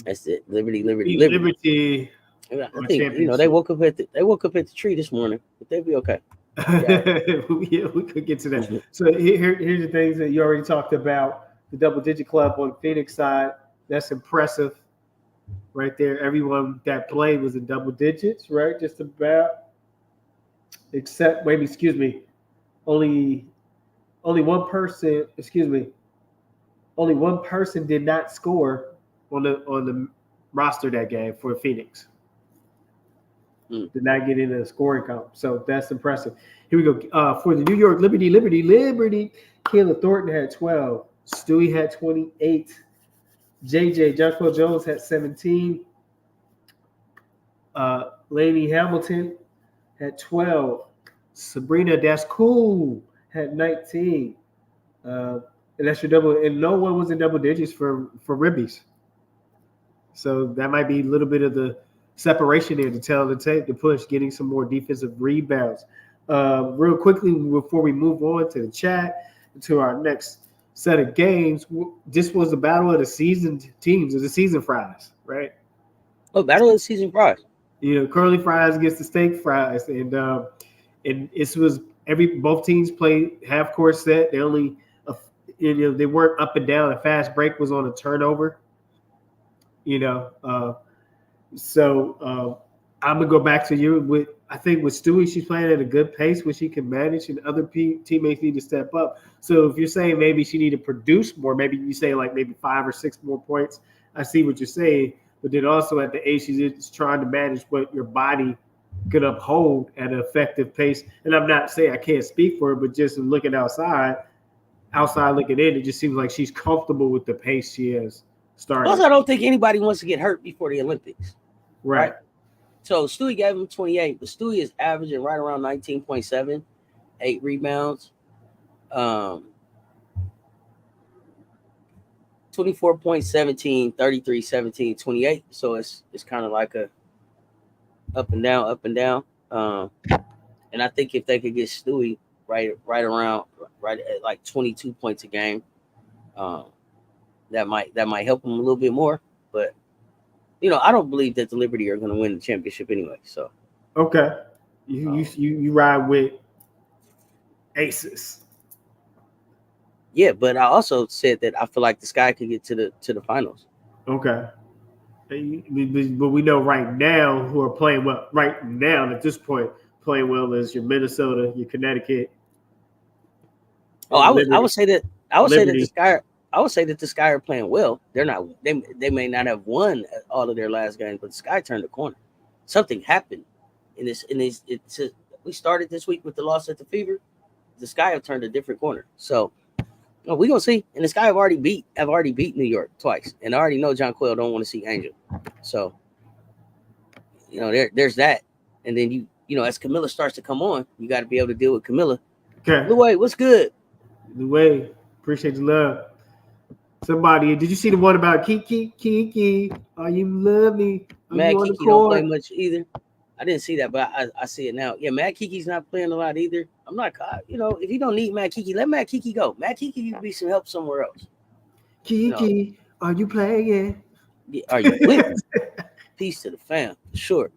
[SPEAKER 2] That's it. Liberty, Liberty,
[SPEAKER 1] Beat
[SPEAKER 2] Liberty.
[SPEAKER 1] Liberty
[SPEAKER 2] I
[SPEAKER 1] on
[SPEAKER 2] think they
[SPEAKER 1] championship.
[SPEAKER 2] woke up at the tree this morning, but they'll be okay. Yeah.
[SPEAKER 1] Yeah, we could get to that. So here's the things that you already talked about. The double digit club on Phoenix side. That's impressive right there. Everyone that played was in double digits, right? Just about, except maybe, excuse me, only only one person, excuse me, only one person did not score on the roster that game for Phoenix.
[SPEAKER 2] Mm.
[SPEAKER 1] Did not get in a scoring comp. So that's impressive. Here we go. For the New York Liberty. Kayla Thornton had 12. Stewie had 28. Joshua Jones had 17. Lainey Hamilton had 12. Sabrina, that's cool, had 19. Uh, and that's your double. And no one was in double digits for Ribbies. So that might be a little bit of the separation there to tell the tape to push, getting some more defensive rebounds. Real quickly before we move on to the chat to our next set of games, this was the battle of the seasoned teams. It was the season fries, right?
[SPEAKER 2] Oh, battle of the season prize.
[SPEAKER 1] Curly fries against the steak fries, and it was both teams played half court set. They only they weren't up and down. A fast break was on a turnover. You know, I'm gonna go back to you with. I think with Stewie, she's playing at a good pace where she can manage, and other teammates need to step up. So if you're saying maybe she need to produce more, maybe you say like maybe 5 or 6 more points. I see what you're saying, but then also at the age she's trying to manage what your body could uphold at an effective pace. And I'm not saying I can't speak for her, but just looking outside looking in, it just seems like she's comfortable with the pace she has started.
[SPEAKER 2] Plus, I don't think anybody wants to get hurt before the Olympics.
[SPEAKER 1] Right.
[SPEAKER 2] So Stewie gave him 28, but Stewie is averaging right around 19.7, 8 rebounds, 24.17, 33, 17, 28. So it's kind of like a up and down. And I think if they could get Stewie right at like 22 points a game, that might help him a little bit more. But I don't believe that the Liberty are going to win the championship anyway. So
[SPEAKER 1] Okay. You ride with Aces.
[SPEAKER 2] yeah, but I also said that I feel like the Sky could get to the finals.
[SPEAKER 1] Okay. But we know right now who are playing well. Right now, at this point, playing well is your Minnesota, your Connecticut,
[SPEAKER 2] Oh,
[SPEAKER 1] and
[SPEAKER 2] I would say that the
[SPEAKER 1] Liberty.
[SPEAKER 2] Sky. I would say that the Sky are playing well. They're not. They may not have won all of their last games, but the Sky turned the corner. Something happened in this. We started this week with the loss at the Fever. The Sky have turned a different corner. So we gonna see. And the Sky have already beat New York twice, and I already know John Quayle don't want to see Angel. So there's that. And then as Camilla starts to come on, you got to be able to deal with Camilla.
[SPEAKER 1] Okay.
[SPEAKER 2] Louis, what's good?
[SPEAKER 1] Louis, appreciate the love. Somebody, did you see the one about Kiki? Are you love me? Are
[SPEAKER 2] Mad
[SPEAKER 1] you on the
[SPEAKER 2] Kiki don't play
[SPEAKER 1] court?
[SPEAKER 2] much either. I didn't see that, but I see it now. Yeah, Mad Kiki's not playing a lot either. I'm not, if you don't need Mad Kiki, let Mad Kiki go. Mad Kiki, you can be some help somewhere else.
[SPEAKER 1] Kiki, are you playing?
[SPEAKER 2] Are you with me? Peace to the fam, sure.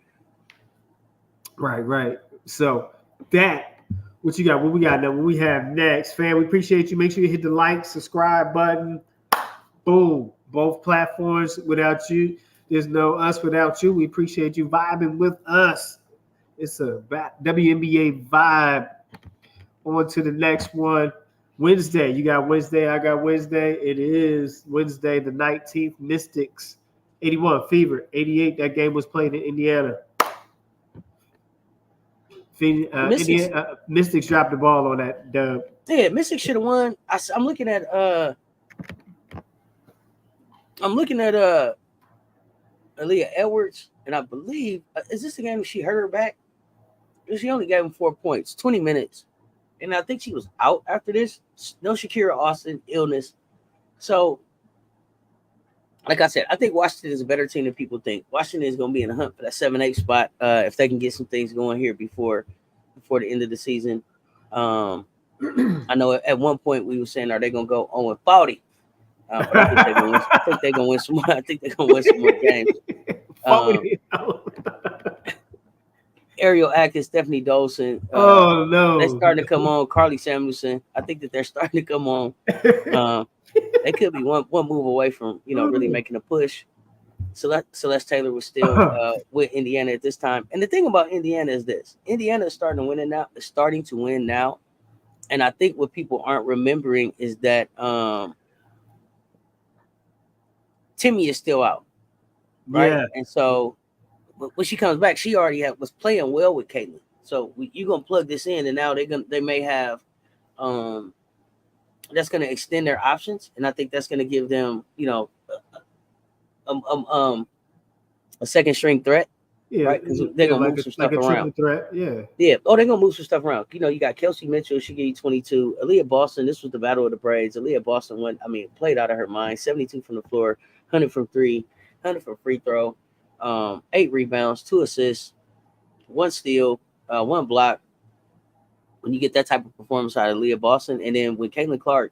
[SPEAKER 1] Right. So what you got? What we got now? What we have next, fam? We appreciate you. Make sure you hit the like, subscribe button. Boom. Both platforms. Without you, there's no us without you. We appreciate you vibing with us. It's a WNBA vibe. On to the next one. Wednesday. You got Wednesday. I got Wednesday. It is Wednesday the 19th. Mystics 81. Fever 88. That game was played in Indiana. Mystics dropped the ball on that dub.
[SPEAKER 2] Yeah, Mystics should have won. I'm looking at Aaliyah Edwards, and I believe is this the game she hurt her back? She only gave him 4 points, 20 minutes, and I think she was out after this. No Shakira Austin illness, so like I said, I think Washington is a better team than people think. Washington is going to be in the hunt for that 7-8 spot if they can get some things going here before the end of the season. I know at one point we were saying, are they going to go 0-40? But I think they're going to win. I think they're going to win some more. I think they're going to win some more games. Ariel Atkins, Stephanie Dolson.
[SPEAKER 1] Oh no,
[SPEAKER 2] they're starting to come on. Carly Samuelson. I think that they're starting to come on. They could be one move away from really making a push. Celeste Taylor was still with Indiana at this time. And the thing about Indiana is this: Indiana is starting to win now. And I think what people aren't remembering is that Timmy is still out, right? Yeah. And so when she comes back, she already was playing well with Caitlin. So you're gonna plug this in, and now they may have that's gonna extend their options, and I think that's gonna give them a second string threat. Yeah, right? Because they're gonna move some stuff around.
[SPEAKER 1] Threat. Yeah.
[SPEAKER 2] Yeah. Oh, they're gonna move some stuff around. You got Kelsey Mitchell, she gave you 22. Aaliyah Boston, this was the battle of the braids. Aaliyah Boston played out of her mind. 72 from the floor, 100 from three, 100 from free throw, 8 rebounds, 2 assists, 1 steal, 1 block. When you get that type of performance out of Aaliyah Boston, and then when Caitlin Clark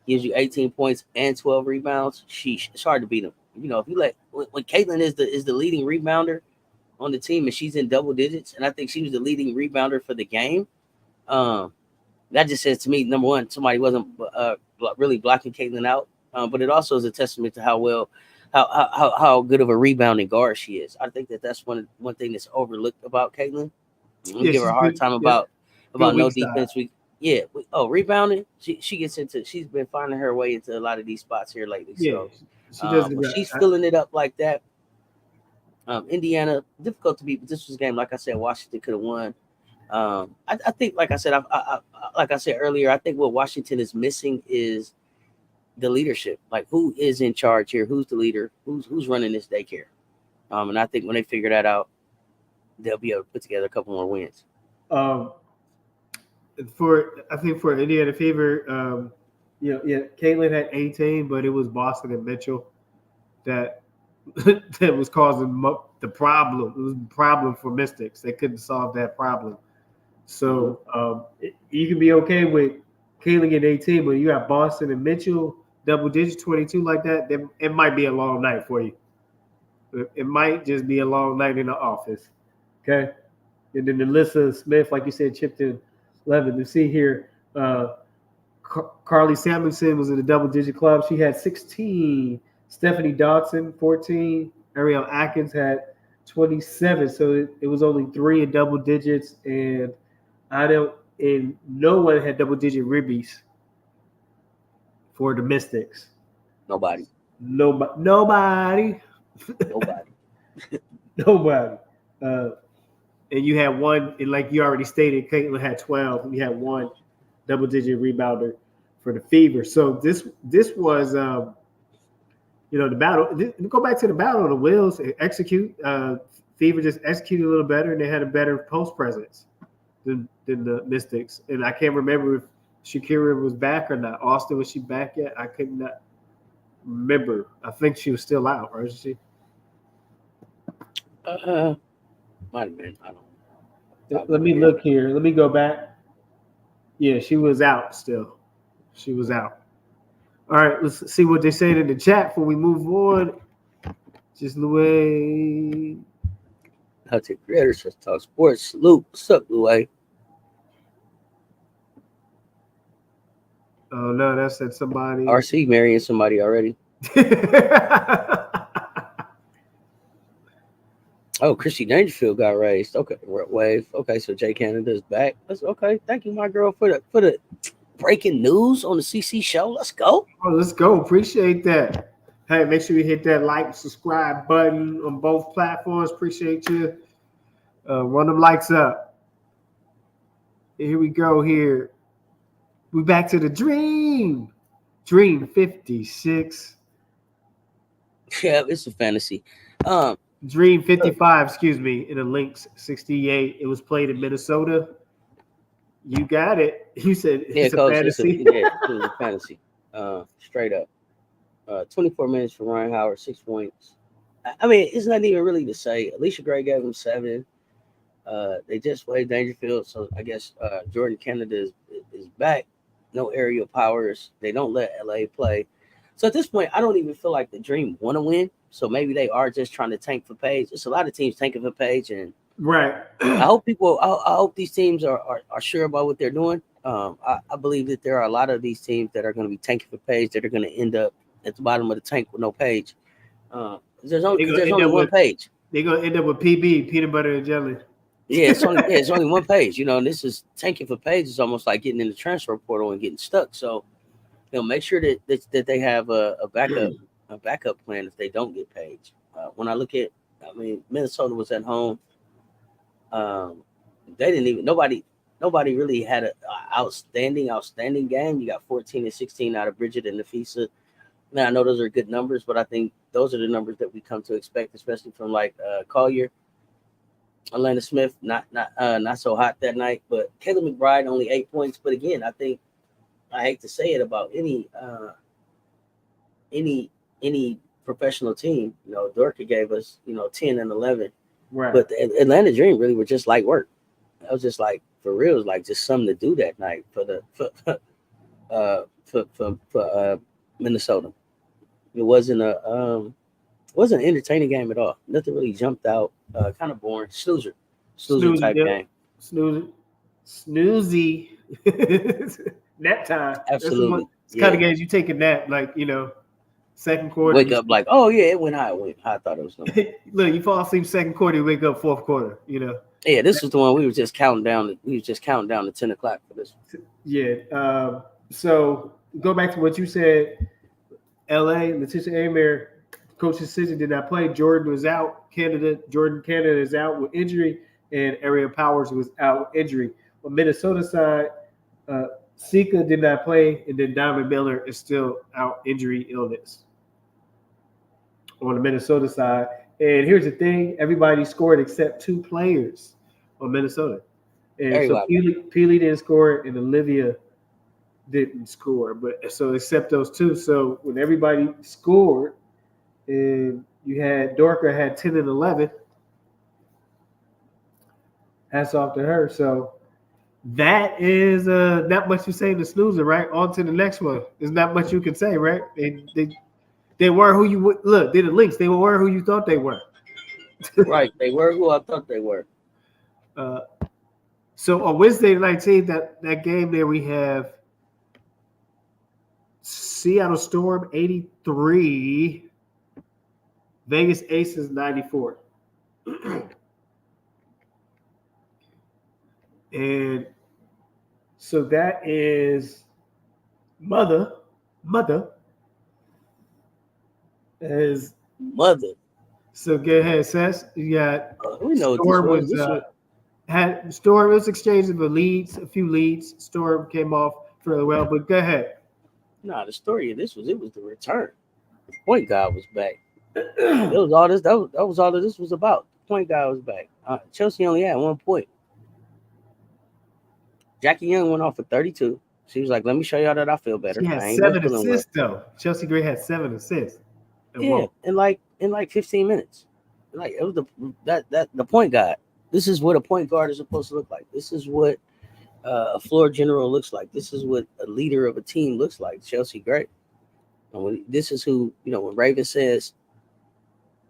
[SPEAKER 2] gives you 18 points and 12 rebounds, it's hard to beat them. If you when Caitlin is the leading rebounder on the team and she's in double digits, and I think she was the leading rebounder for the game, that just says to me, number one, somebody wasn't really blocking Caitlin out, but it also is a testament to how good of a rebounding guard she is. I think that's one thing that's overlooked about Caitlin. We give her a hard time about no defense. Rebounding. She gets into. She's been finding her way into a lot of these spots here lately. Yeah, so she's filling it up like that. Indiana, difficult to beat, but this was a game, like I said, Washington could have won. I think, like I said, like I said earlier, I think what Washington is missing is the leadership. Like, who is in charge here? Who's the leader? Who's running this daycare? And I think when they figure that out, they'll be able to put together a couple more wins.
[SPEAKER 1] For Indiana Fever, Caitlin had 18, but it was Boston and Mitchell that was causing the problem. It was a problem for Mystics. They couldn't solve that problem. So you can be okay with Caitlin getting 18, but you got Boston and Mitchell double digits, 22 like that. It might be a long night for you. It might just be a long night in the office. Okay. And then Alyssa Smith, like you said, chipped in 11. You see here, Carly Samuelson was in the double-digit club. She had 16. Stephanie Dodson, 14. Ariel Atkins had 27. So it was only 3 in double digits, and no one had double-digit ribbies for the Mystics.
[SPEAKER 2] Nobody.
[SPEAKER 1] Nobody. Nobody. And you had one, and like you already stated, Caitlin had 12. And you had one double-digit rebounder for the Fever. So this was, the battle. Go back to the battle of the Wills. Execute. Fever just executed a little better, and they had a better post presence than the Mystics. And I can't remember if Shakira was back or not. Austin, was she back yet? I could not remember. I think she was still out, or is she?
[SPEAKER 2] Might have been. I don't.
[SPEAKER 1] Let me look here. Let me go back. Yeah, she was out still. She was out. All right, let's see what they said in the chat before we move on. Just Louis.
[SPEAKER 2] Content creators, just talk sports. Luke, what's up, Louis?
[SPEAKER 1] Oh no, that said somebody.
[SPEAKER 2] RC marrying somebody already. Oh, Chrissy Dangerfield got raised. Okay, wave. Okay, so Jay Canada's back. That's okay. Thank you, my girl, for the breaking news on the CC show. Let's go.
[SPEAKER 1] Oh, let's go. Appreciate that. Hey, make sure you hit that like, subscribe button on both platforms. Appreciate you. Run them likes up. Here we go. Here we back to the dream. Dream 56.
[SPEAKER 2] Yeah, it's a fantasy.
[SPEAKER 1] Dream 55, excuse me, in the Lynx 68. It was played in Minnesota. You got it. You said it's a fantasy.
[SPEAKER 2] It was a fantasy. Straight up. 24 minutes for Ryan Howard, 6 points. I mean, it's not even really to say. Alicia Gray gave him 7. They just played Dangerfield, so I guess Jordan Canada is back. No aerial powers. They don't let LA play. So at this point, I don't even feel like the Dream want to win. So maybe they are just trying to tank for Paige. It's a lot of teams tanking for Paige, and
[SPEAKER 1] right.
[SPEAKER 2] I hope I hope these teams are sure about what they're doing. I believe that there are a lot of these teams that are going to be tanking for Paige that are going to end up at the bottom of the tank with no Paige. There's only one page.
[SPEAKER 1] They're gonna end up with PB, peanut butter and jelly.
[SPEAKER 2] Yeah, it's only one page. And this is tanking for Paige is almost like getting in the transfer portal and getting stuck. So make sure that they have a backup plan if they don't get Paige. When I look at, Minnesota was at home. They didn't even nobody really had an outstanding game. You got 14 and 16 out of Bridget and Nafisa. Now I know those are good numbers, but I think those are the numbers that we come to expect, especially from Collier. Atlanta Smith not so hot that night, but Kayla McBride only 8 points. But again, I think I hate to say it about any professional team. Dorka gave us 10 and 11,
[SPEAKER 1] right?
[SPEAKER 2] But the Atlanta Dream really were just light work. That was just like for real, it was like just something to do that night for Minnesota. It wasn't an entertaining game at all. Nothing really jumped out. Kind of boring. Snoozer type game.
[SPEAKER 1] Snoozy. Nap time.
[SPEAKER 2] Absolutely.
[SPEAKER 1] It's kind of games you take a nap, second quarter.
[SPEAKER 2] Wake up like, oh yeah, it went high. I thought it was going to.
[SPEAKER 1] Look, you fall asleep second quarter, you wake up fourth quarter.
[SPEAKER 2] Yeah, this was the one we were just counting down. We was just counting down to 10 o'clock for this.
[SPEAKER 1] Yeah. So go back to what you said. LA, Letitia Amer, coach's decision did not play. Jordan was out. Jordan Canada is out with injury, and Ariel Powers was out with injury. On Minnesota side, Sika did not play, and then Diamond Miller is still out injury illness on the Minnesota side. And here's the thing: everybody scored except 2 players on Minnesota. And so Peely didn't score, and Olivia didn't score. But so except those 2. So when everybody scored, and you had Dorka had 10 and 11. Hats off to her. So that is not much you say in the snoozer, right? On to the next one. There's not much you can say, right? They They were who you look. Did the links? They were who you thought they were.
[SPEAKER 2] Right, they were who I thought they were.
[SPEAKER 1] So on Wednesday the 19th, that game there we have Seattle Storm 83, Vegas Aces 94. And so that is mother is
[SPEAKER 2] Mother.
[SPEAKER 1] so go ahead, Sess. You got
[SPEAKER 2] We know
[SPEAKER 1] Storm
[SPEAKER 2] what this was.
[SPEAKER 1] was had Storm was exchanging the leads, a few leads. Storm came off fairly well, but go ahead.
[SPEAKER 2] Nah, the story of this was it was the return. The point guard was back. It was all this. That was all that this was about. The point guard was back. Chelsea only had 1 point. Jackie Young went off for 32. She was like, "Let me show y'all that I feel better."
[SPEAKER 1] She had
[SPEAKER 2] I ain't been
[SPEAKER 1] 7
[SPEAKER 2] feeling
[SPEAKER 1] assists though. Chelsea Gray had 7 assists.
[SPEAKER 2] Yeah, in like 15 minutes. Like it was the point guard. This is what a point guard is supposed to look like. This is what a floor general looks like. This is what a leader of a team looks like. Chelsea Gray. And this is who, when Raven says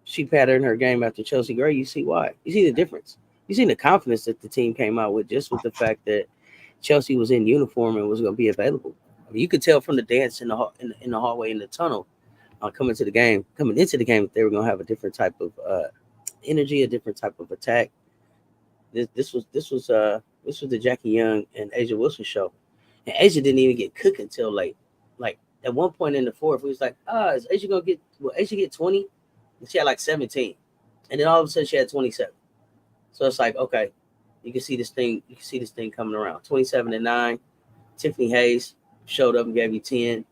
[SPEAKER 2] she patterned her game after Chelsea Gray, you see why. You see the difference. You see the confidence that the team came out with just with the fact that Chelsea was in uniform and was going to be available. I mean, you could tell from the dance in the hallway in the tunnel coming into the game that they were going to have a different type of energy, a different type of attack. This was the Jackie Young and Asia Wilson show, and Asia didn't even get cooking until late. Like at one point in the fourth, we was like, is Asia gonna get? Will Asia get 20? And she had like 17, and then all of a sudden she had 27. So it's like, okay, you can see this thing. You can see this thing coming around. 27-9. Tiffany Hayes showed up and gave you 10.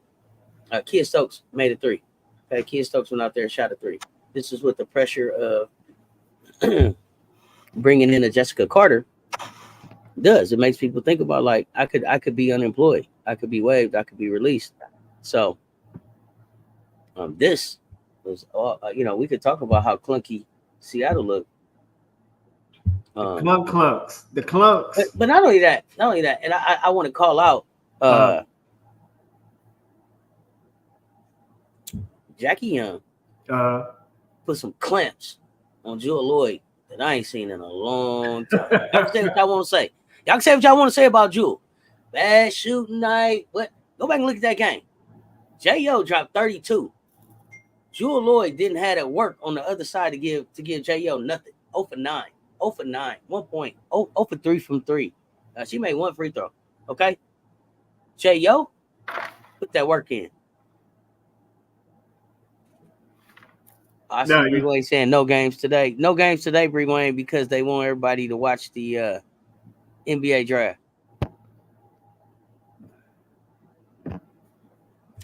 [SPEAKER 2] Kia Stokes made a 3. Okay, Kia Stokes went out there and shot a 3. This is what the pressure of bringing in a Jessica Carter does. It makes people think about like I could be unemployed, I could be waived, I could be released. So this was we could talk about how clunky Seattle looked.
[SPEAKER 1] The clunks.
[SPEAKER 2] But not only that, and I want to call out Jackie Young put some clamps on Jewel Lloyd that I ain't seen in a long time. Y'all can say what y'all want to say. Y'all can say what y'all want to say about Jewel. Bad shooting night. What? Go back and look at that game. J.O. dropped 32. Jewel Lloyd didn't have that work on the other side to give J.O. nothing. 0 for 9. 0 for 9. 1 point. 0 for 3 from 3. She made 1 free throw. Okay? J.O. put that work in. I see Bree Wayne saying no games today. No games today, Bree Wayne, because they want everybody to watch the NBA draft.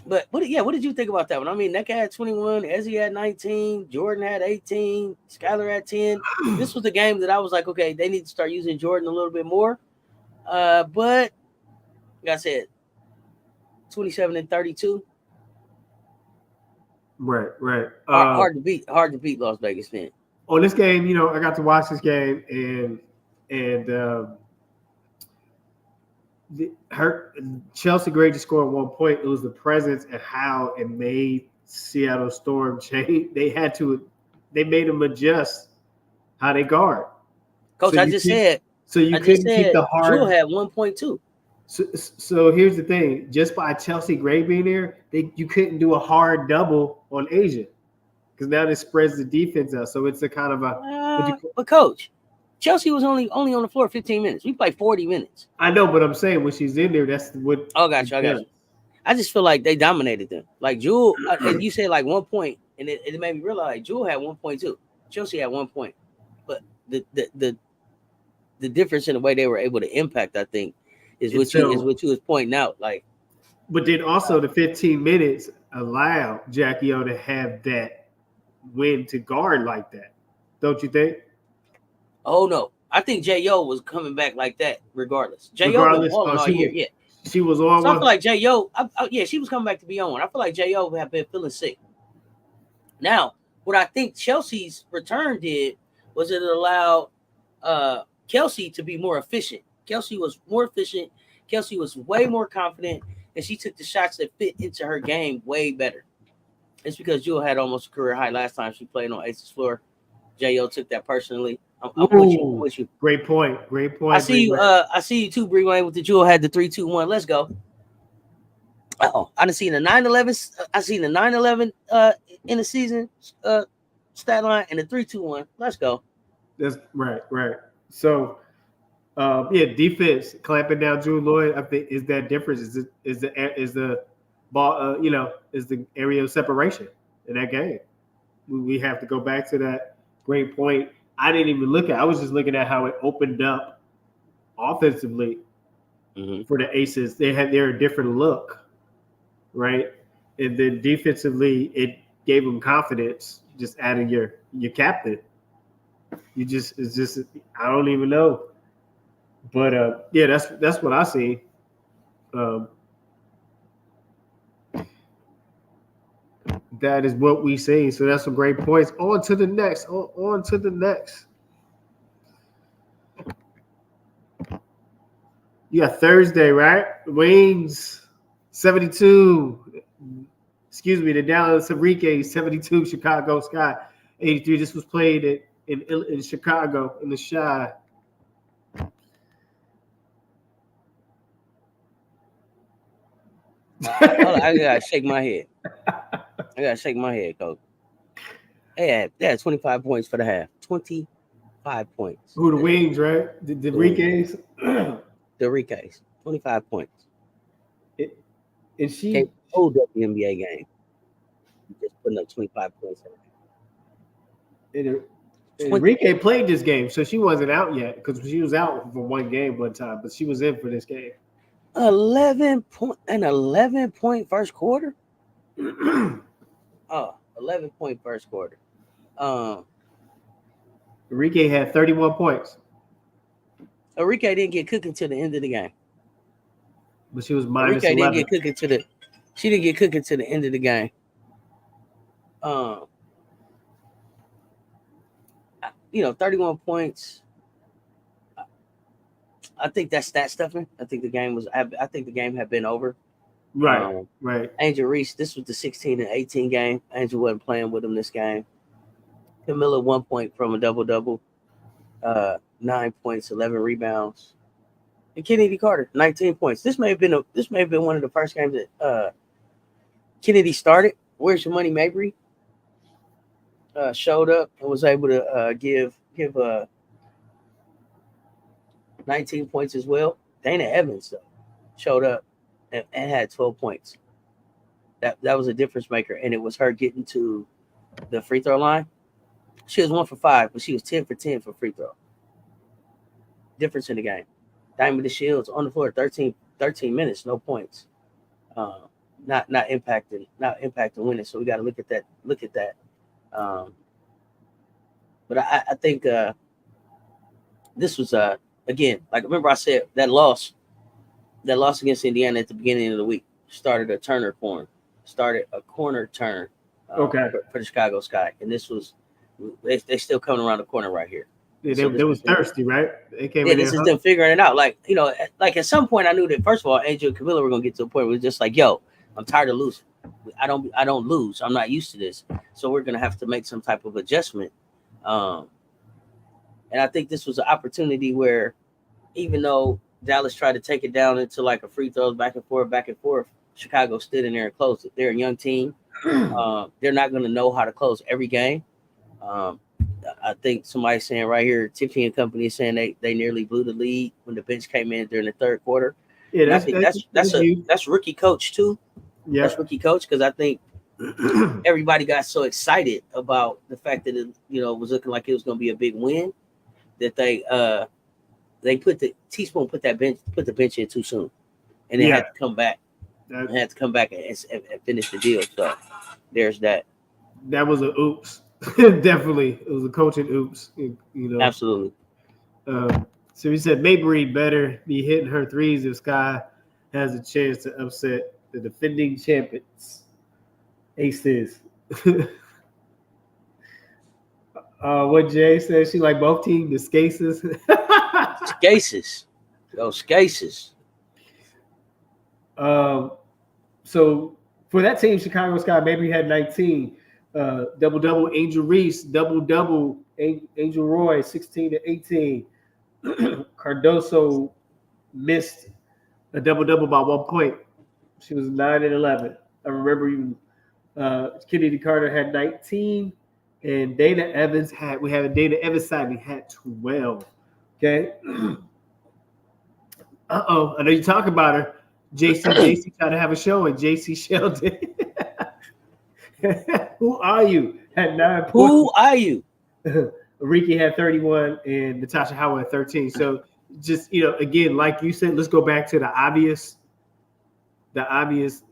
[SPEAKER 2] But what did you think about that one? I mean, Neka had 21, Ezzy had 19, Jordan had 18, Skylar had 10. This was the game that I was like, okay, they need to start using Jordan a little bit more. But like I said, 27-32.
[SPEAKER 1] Right.
[SPEAKER 2] Hard to beat Las Vegas then.
[SPEAKER 1] On this game, I got to watch this game and Chelsea Gray just scored 1 point. It was the presence and how it made Seattle Storm change. They made them adjust how they guard.
[SPEAKER 2] Coach, I just said.
[SPEAKER 1] So you couldn't keep the hard.
[SPEAKER 2] Jewel had 1.2.
[SPEAKER 1] So here's the thing: just by Chelsea Gray being there, you couldn't do a hard double on Asia because now this spreads the defense out. So it's a kind of a.
[SPEAKER 2] But Coach, Chelsea was only on the floor 15 minutes. We played 40 minutes.
[SPEAKER 1] I know, but I'm saying when she's in there, that's what.
[SPEAKER 2] Oh, I got you. I just feel like they dominated them. Like Jewel, and you said like 1 point, and it made me realize Jewel had 1.2. Chelsea had 1 point, but the difference in the way they were able to impact, I think, is what you was pointing out. Like,
[SPEAKER 1] but then also the 15 minutes allowed Jackie O to have that win to guard like that. Don't you think?
[SPEAKER 2] Oh no, I think J.O. was coming back like that regardless. J.O. was balling all year. Yeah,
[SPEAKER 1] she was on.
[SPEAKER 2] So I feel like J.O. She was coming back to be on one. I feel like J.O. have been feeling sick. Now, what I think Chelsea's return did was it allowed Kelsey to be more efficient. Kelsey was more efficient. Kelsey was way more confident, and she took the shots that fit into her game way better. It's because Jewel had almost a career high last time she played on Ace's floor. Jo took that personally. I'm with you. I'm with you.
[SPEAKER 1] Great point. Great point.
[SPEAKER 2] I see you. I see you too, Bree Wayne. With the Jewel had the 3-2-1. Let's go. Oh, I done seen the 9-11. I seen the 9-11 in the season stat line and the 3-2-1. Let's go.
[SPEAKER 1] That's right. Right. So, defense clamping down Drew Lloyd. I think is that difference. Is the ball? Is the area of separation in that game. We have to go back to that great point. I didn't even look at. I was just looking at how it opened up offensively for the Aces. They're a different look, right? And then defensively, it gave them confidence. Just adding your captain. It's just I don't even know, but that's what I see. That is what we see. So that's some great points. On to the next. On to the next. You got Thursday, right? Wings 72. Excuse me, the Dallas Enrique 72, Chicago Sky 83. This was played in Chicago in the Shy.
[SPEAKER 2] I gotta shake my head. Coach. They had 25 points for the half. 25 points.
[SPEAKER 1] Who the Wings, right? The Enrique's?
[SPEAKER 2] The Enrique's. 25 points.
[SPEAKER 1] And she
[SPEAKER 2] old WNBA game. Just putting up 25 points.
[SPEAKER 1] Enrique played this game, so she wasn't out yet because she was out for one game one time, but she was in for this game.
[SPEAKER 2] 11 point first quarter. 11-point first quarter.
[SPEAKER 1] Enrique had 31 points.
[SPEAKER 2] Enrique didn't get cooking till the end of the game.
[SPEAKER 1] But she was minus
[SPEAKER 2] Enrique
[SPEAKER 1] 11.
[SPEAKER 2] didn't get cooking to the. She didn't get cooking to the end of the game. You know, 31 points. I think that's stat stuffing. I think the game had been over.
[SPEAKER 1] Right, right.
[SPEAKER 2] Angel Reese, this was the 16 and 18 game. Angel wasn't playing with him this game. Camilla 1 point from a double-double. 9 points, 11 rebounds. And Kennedy Carter, 19 points. This may have been one of the first games that Kennedy started. Where's Your Money Mabry? Showed up and was able to give 19 points as well. Dana Evans though showed up and had 12 points. That was a difference maker, and it was her getting to the free throw line. She was 1 for 5, but she was 10 for 10 for free throw. Difference in the game. Diamond the Shields on the floor 13 minutes, no points. Not impacting winning. So we got to look at that. But I think this was again, like remember I said that loss against Indiana at the beginning of the week started a corner turn for the Chicago Sky, and this was they still coming around the corner right here.
[SPEAKER 1] Yeah, they was thirsty, right? They came in
[SPEAKER 2] this is them figuring it out. Like, you know, like at some point I knew that first of all, Angel and Camilla were gonna get to a point where it was just like, yo, I'm tired of losing. I don't lose. I'm not used to this. So we're gonna have to make some type of adjustment. And I think this was an opportunity where even though Dallas tried to take it down into like a free throws back and forth, Chicago stood in there and closed it. They're a young team. They're not gonna know how to close every game. I think somebody's saying right here, Tiffany and Company is saying they nearly blew the lead when the bench came in during the third quarter.
[SPEAKER 1] Yeah,
[SPEAKER 2] that's rookie coach too.
[SPEAKER 1] Yeah,
[SPEAKER 2] that's rookie coach because I think everybody got so excited about the fact that it was looking like it was going to be a big win that they put the teaspoon put the bench in too soon, and they had to come back. And finish the deal. So there's that.
[SPEAKER 1] That was a oops. Definitely, it was a coaching oops.
[SPEAKER 2] Absolutely.
[SPEAKER 1] So he said Mabry better be hitting her threes if Sky has a chance to upset the defending champions. Aces. What Jay said, she like both teams, the Skaces.
[SPEAKER 2] Skaces. Those Skaces.
[SPEAKER 1] So For that team, Chicago Sky maybe had 19. Double Angel Reese, double Angel Roy, 16 to 18. Cardoso missed a double by 1 point. She was 9 and 11. I remember even Kennedy Carter had 19, and we have a Dana Evans signing had 12. Okay. I know you talk about her. JC tried to have a show, and JC Sheldon. Who are you? Had 9 points.
[SPEAKER 2] Who are you?
[SPEAKER 1] Ricky had 31 and Natasha Howard had 13. So just, again, like you said, let's go back to the obvious the obvious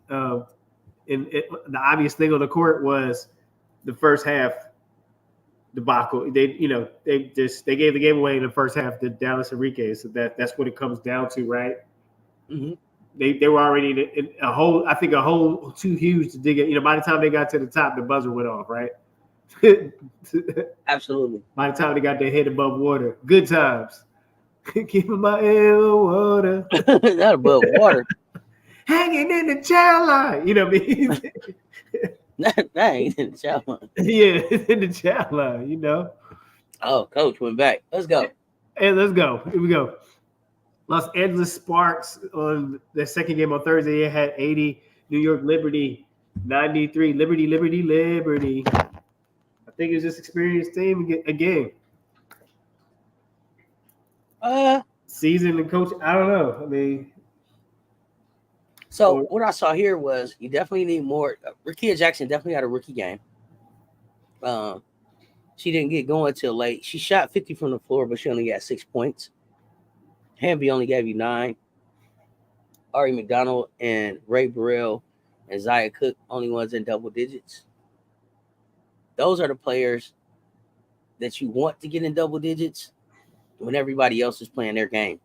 [SPEAKER 1] thing on the court was the first half debacle. They gave the game away in the first half to Dallas Enrique. So that's what it comes down to, right?
[SPEAKER 2] Mm-hmm.
[SPEAKER 1] They were already in a hole too huge to dig it. By the time they got to the top, the buzzer went off, right?
[SPEAKER 2] Absolutely.
[SPEAKER 1] By the time they got their head above water, good times. Keeping my head above water.
[SPEAKER 2] Not above water.
[SPEAKER 1] Hanging in the child line. You know what I mean?
[SPEAKER 2] that ain't in the child line.
[SPEAKER 1] Yeah, it's in the child line,
[SPEAKER 2] Oh, coach went back. Let's go.
[SPEAKER 1] Hey, let's go. Here we go. Los Angeles Sparks on the second game on Thursday, they had 80. New York Liberty, 93. Liberty. I think it's just experienced team again. Season and coach, I don't know. I mean,
[SPEAKER 2] so what I saw here was you definitely need more. Rakia Jackson definitely had a rookie game. She didn't get going till late. She shot 50 from the floor, but she only got 6 points. Hamby only gave you 9. Ari McDonald and Ray Burrell and Zaya Cook only ones in double digits. Those are the players that you want to get in double digits when everybody else is playing their game.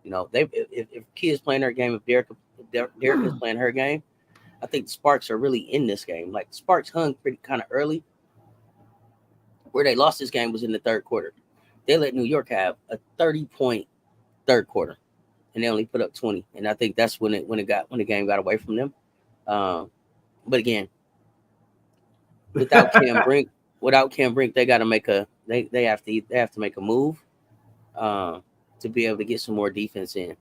[SPEAKER 2] If Kia's playing her game, if Derek is playing her game, I think the Sparks are really in this game. Like the Sparks hung pretty kind of early. Where they lost this game was in the third quarter. They let New York have a 30-point third quarter, and they only put up 20. And I think that's when the game got away from them. But again, without Cam Brink, they got to make they have to make a move to be able to get some more defense in.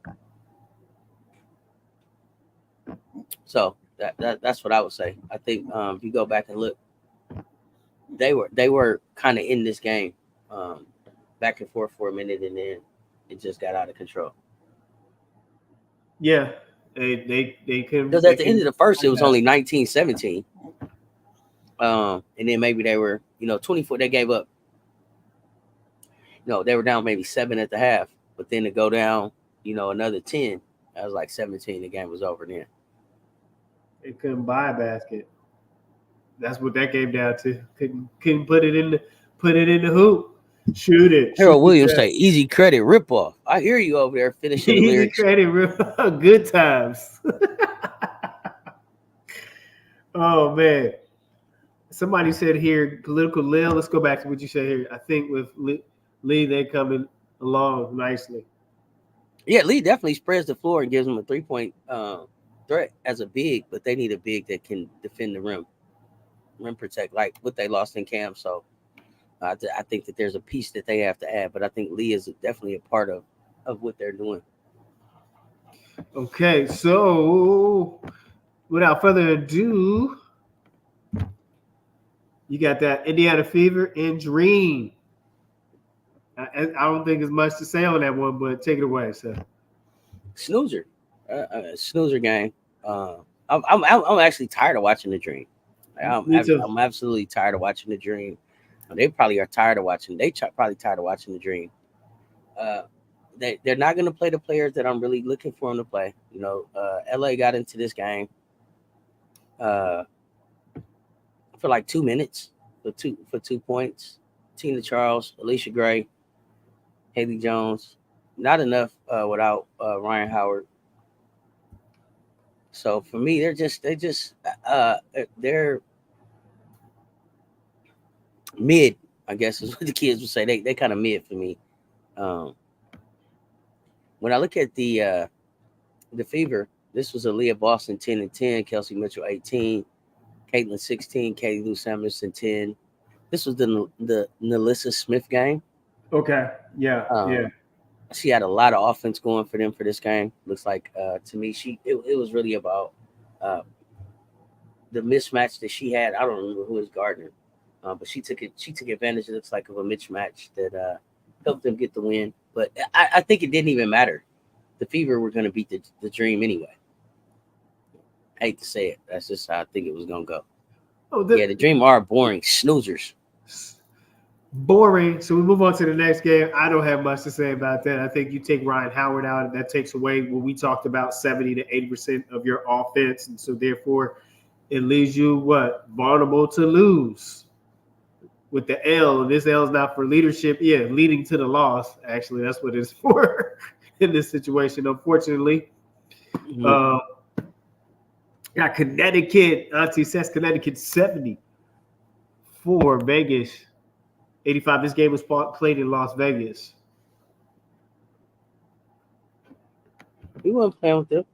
[SPEAKER 2] So that's what I would say. I think if you go back and look, they were kind of in this game back and forth for a minute, and then it just got out of control.
[SPEAKER 1] Yeah, they couldn't.
[SPEAKER 2] Because at the end of the first, it was only 19-17. And then maybe they were 24. They gave up. They were down maybe 7 at the half, but then to go down another 10, that was like 17. The game was over then.
[SPEAKER 1] They couldn't buy a basket. That's what that came down to. Couldn't put it in the hoop. Shoot it.
[SPEAKER 2] Harold Williams say easy credit ripoff. I hear you over there finishing the lyrics.
[SPEAKER 1] Easy credit ripoff. Good times. Oh man. Somebody said here, political Lil. Let's go back to what you said here. I think with Lee, they coming along nicely.
[SPEAKER 2] Yeah, Lee definitely spreads the floor and gives them a 3-point threat as a big, but they need a big that can defend the rim protect, like what they lost in Cam. So I think that there's a piece that they have to add, but I think Lee is definitely a part of what they're doing.
[SPEAKER 1] Okay, so without further ado, you got that Indiana Fever and Dream. I don't think there's much to say on that one, but take it away, sir.
[SPEAKER 2] Snoozer game. I'm actually tired of watching the Dream. I'm absolutely tired of watching the Dream. They probably are tired of watching. Probably tired of watching the Dream. They're not going to play the players that I'm really looking for them to play. LA got into this game for like 2 minutes for 2 points. Tina Charles, Alicia Gray, Haley Jones. Not enough without Ryan Howard. So for me, they're mid, I guess is what the kids would say. They kind of mid for me. When I look at the Fever, This was Aaliyah Boston 10 and 10, Kelsey Mitchell 18, Caitlin 16, Katie Lou Samuelson 10. This was the Nalissa Smith game.
[SPEAKER 1] Okay. Yeah. Yeah.
[SPEAKER 2] She had a lot of offense going for them for this game. Looks like to me, it was really about the mismatch that she had. I don't remember who was Gardner, but she took advantage. It looks like of a mismatch that helped them get the win. But I think it didn't even matter. The Fever were going to beat the Dream anyway. I hate to say it. That's just how I think it was going to go. Oh, the Dream are boring snoozers.
[SPEAKER 1] Boring. So we move on to the next game. I don't have much to say about that. I think you take Ryan Howard out, and that takes away what we talked about, 70 to 80% of your offense. And so therefore, it leaves you vulnerable to lose with the L. This L is not for leadership. Yeah, leading to the loss. Actually, that's what it's for in this situation, unfortunately. Mm-hmm. Got Connecticut. Auntie says Connecticut 70 for Vegas 85. This game was played in Las Vegas.
[SPEAKER 2] We wasn't playing with them.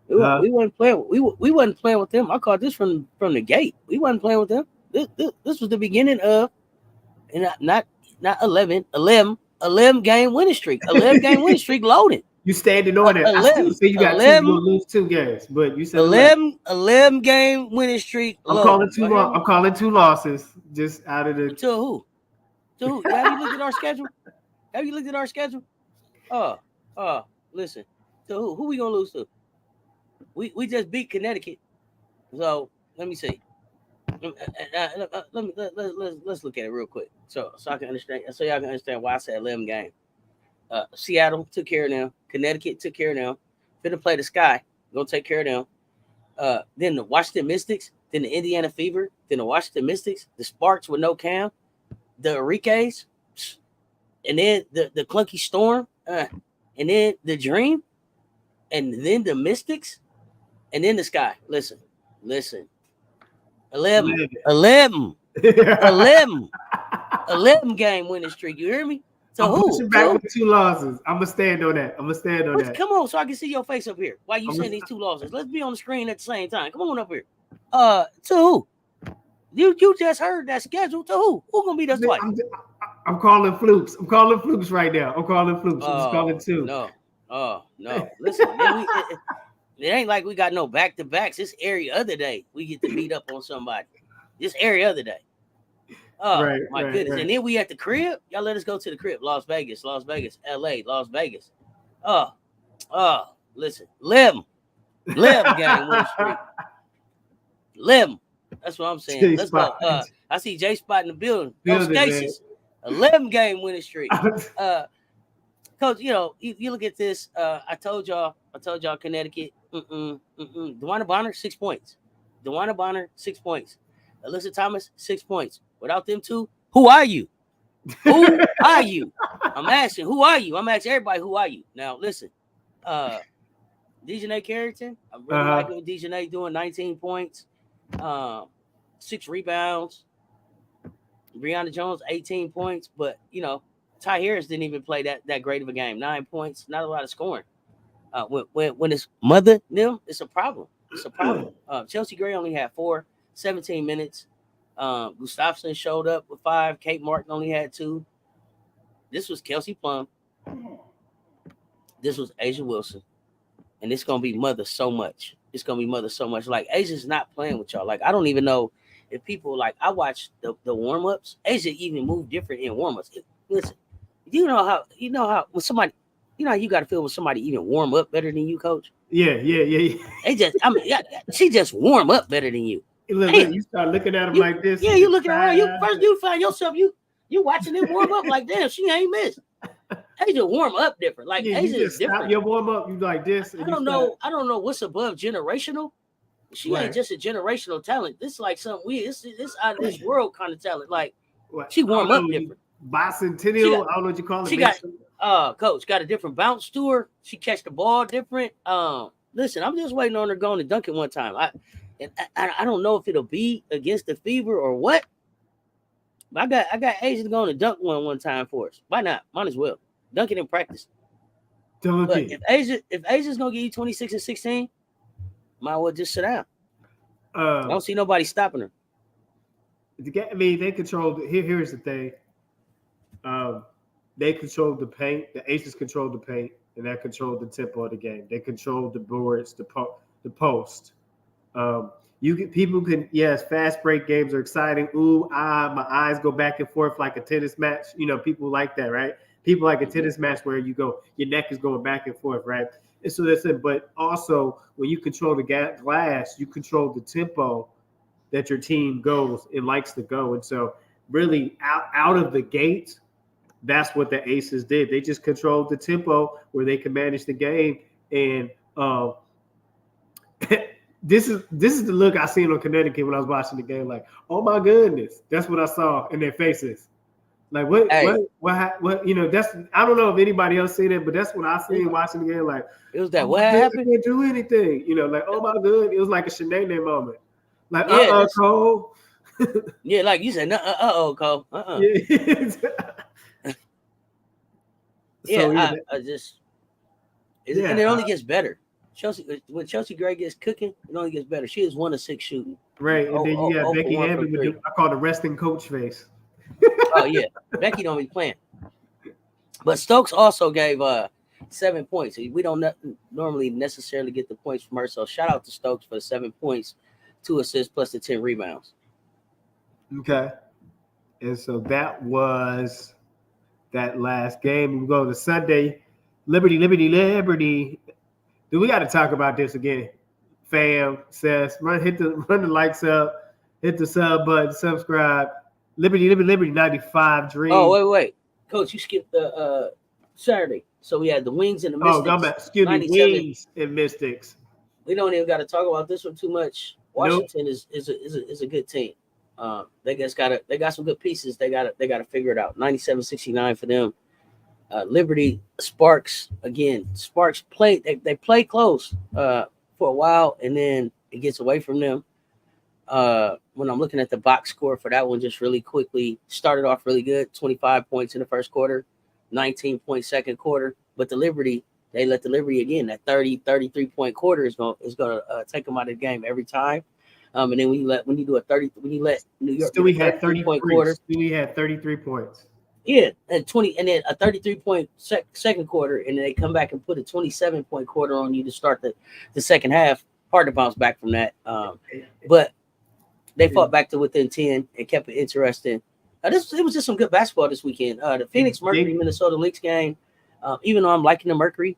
[SPEAKER 2] We wasn't playing. We wasn't playing with them. I called this from the gate. We wasn't playing with them. This was the beginning of, and not 11 game winning streak. 11 game winning streak loaded.
[SPEAKER 1] You standing on it. I still say you got 2. You're gonna lose 2 games, but you said
[SPEAKER 2] 11 game winning streak.
[SPEAKER 1] I'm calling 2 losses just out of the.
[SPEAKER 2] To who? Have you looked at our schedule? Listen. To who? Who we gonna lose to? We just beat Connecticut. So let me see. Let's look at it real quick. So I can understand. So y'all can understand why I said 11 game. Seattle took care of them. Connecticut took care of them. Finna play the Sky. Gonna take care of them. Then the Washington Mystics. Then the Indiana Fever. Then the Washington Mystics. The Sparks with no Cam. The Enriques. And then the Clunky Storm. And then the Dream. And then the Mystics. And then the Sky. Listen. 11 game winning streak. You hear me? So
[SPEAKER 1] I'm pushing back with 2 losses. I'm gonna stand on that.
[SPEAKER 2] Come on, so I can see your face up here. Why you saying these 2 losses? Let's be on the screen at the same time. Come on up here. To who? You just heard that schedule. To who? Who gonna beat us twice?
[SPEAKER 1] I'm calling flukes. I'm calling flukes right now. I'm just calling 2.
[SPEAKER 2] No. Listen, it ain't like we got no back-to-backs. This every other day we get to beat up on somebody. This every other day. Oh, right, my goodness. Right. And then we at the crib. Y'all let us go to the crib. Las Vegas, LA, Las Vegas. Listen. 11 game winning streak. 11. That's what I'm saying. Let's go. I see J Spot in the building. Coach Stasis. 11 game winning streak. Coach, you look at this. I told y'all Connecticut. DeWanna Bonner, 6 points. DeWanna Bonner, 6 points. Alyssa Thomas, 6 points. Without them 2, who are you? Who are you? I'm asking, who are you? I'm asking everybody, who are you? Now, listen. Dejanay Carrington, I really like what Dejanay doing, 19 points, 6 rebounds. Brianna Jones, 18 points. But, Ty Harris didn't even play that great of a game. 9 points, not a lot of scoring. When it's mother them, it's a problem. Chelsea Gray only had 4, 17 minutes. Gustafson showed up with 5. Kate Martin only had 2. This was Kelsey Plum. This was Asia Wilson. And it's going to be mother so much. Like, Asia's not playing with y'all. Like, I don't even know if people, like, I watched the warm-ups. Asia even moved different in warm-ups. Listen, you know how when somebody, how you got to feel when somebody even warm up better than you, Coach?
[SPEAKER 1] Yeah.
[SPEAKER 2] She just warm up better than you.
[SPEAKER 1] Look, you start looking at him like this.
[SPEAKER 2] Yeah, you looking around. You find yourself, you watching them warm up like, damn, she ain't missed. Asia warm up different. Like, Asia is different.
[SPEAKER 1] Stop your warm up, you like this.
[SPEAKER 2] I don't know what's above generational. She ain't just a generational talent. This is like something weird. This out of this world kind of talent. Like, she warm up different.
[SPEAKER 1] Bicentennial, I don't know what you call it.
[SPEAKER 2] She got Coach got a different bounce to her. She catch the ball different. Listen, I'm just waiting on her going to dunk it one time. I don't know if it'll be against the Fever or what. But I got Asia going to dunk one time for us. Why not? Might as well. Dunk it in practice.
[SPEAKER 1] Dunk
[SPEAKER 2] But
[SPEAKER 1] it.
[SPEAKER 2] if Asia's gonna give you 26 and 16, might as well just sit down. I don't see nobody stopping her.
[SPEAKER 1] I mean, they control. Here's the thing. They controlled the paint. The Aces controlled the paint, and that controlled the tempo of the game. They controlled the boards, the post. People can, yes, fast break games are exciting. Ooh, my eyes go back and forth like a tennis match. People like that, right? People like a tennis match where your neck is going back and forth, right? And so that's it. But also, when you control the glass, you control the tempo that your team goes and likes to go. And so, really, out of the gate, that's what the Aces did. They just controlled the tempo where they could manage the game. And this is the look I seen on Connecticut when I was watching the game. Like, oh my goodness, that's what I saw in their faces. Like, what? That's, I don't know if anybody else seen it, but that's what I seen watching the game. Like,
[SPEAKER 2] it was that what happened?
[SPEAKER 1] I can't do anything. Like, oh my goodness, it was like a Shanae moment. Like, Cole.
[SPEAKER 2] Yeah, like you said, Cole.
[SPEAKER 1] Yeah.
[SPEAKER 2] And it only gets better. When Chelsea Gray gets cooking, it only gets better. She is 1 of 6 shooting.
[SPEAKER 1] Right, and then you got Becky Hammond with I call the resting coach face.
[SPEAKER 2] Oh yeah, Becky don't be playing. But Stokes also gave 7 points. We don't normally necessarily get the points from her, so shout out to Stokes for the 7 points, 2 assists plus the 10 rebounds.
[SPEAKER 1] Okay, and so that was that last game. We go to Sunday. Liberty. Dude, we got to talk about this again. Fam, Seth, run the likes up, hit the sub button, subscribe. Liberty 95 Dream.
[SPEAKER 2] Oh, wait. Coach, you skipped the Saturday. So we had the Wings and the Mystics.
[SPEAKER 1] Oh, excuse me, Wings and Mystics.
[SPEAKER 2] We don't even got to talk about this one too much. Washington is a good team. They got some good pieces. They got to figure it out. 97-69 for them. Liberty Sparks play. They play close for a while, and then it gets away from them. When I'm looking at the box score for that one, just really quickly, started off really good, 25 points in the first quarter, 19 point second quarter. But they let the Liberty again. That 33 point quarter is going to take them out of the game every time. And then when you let New York,
[SPEAKER 1] we had 30 point quarter. We had 33 points.
[SPEAKER 2] Yeah, and 20, and then a 33 point second quarter, and then they come back and put a 27 point quarter on you to start the second half. Hard to bounce back from that, but they fought back to within 10 and kept it interesting. It was just some good basketball this weekend. The Phoenix Mercury Minnesota Lynx game. Even though I'm liking the Mercury,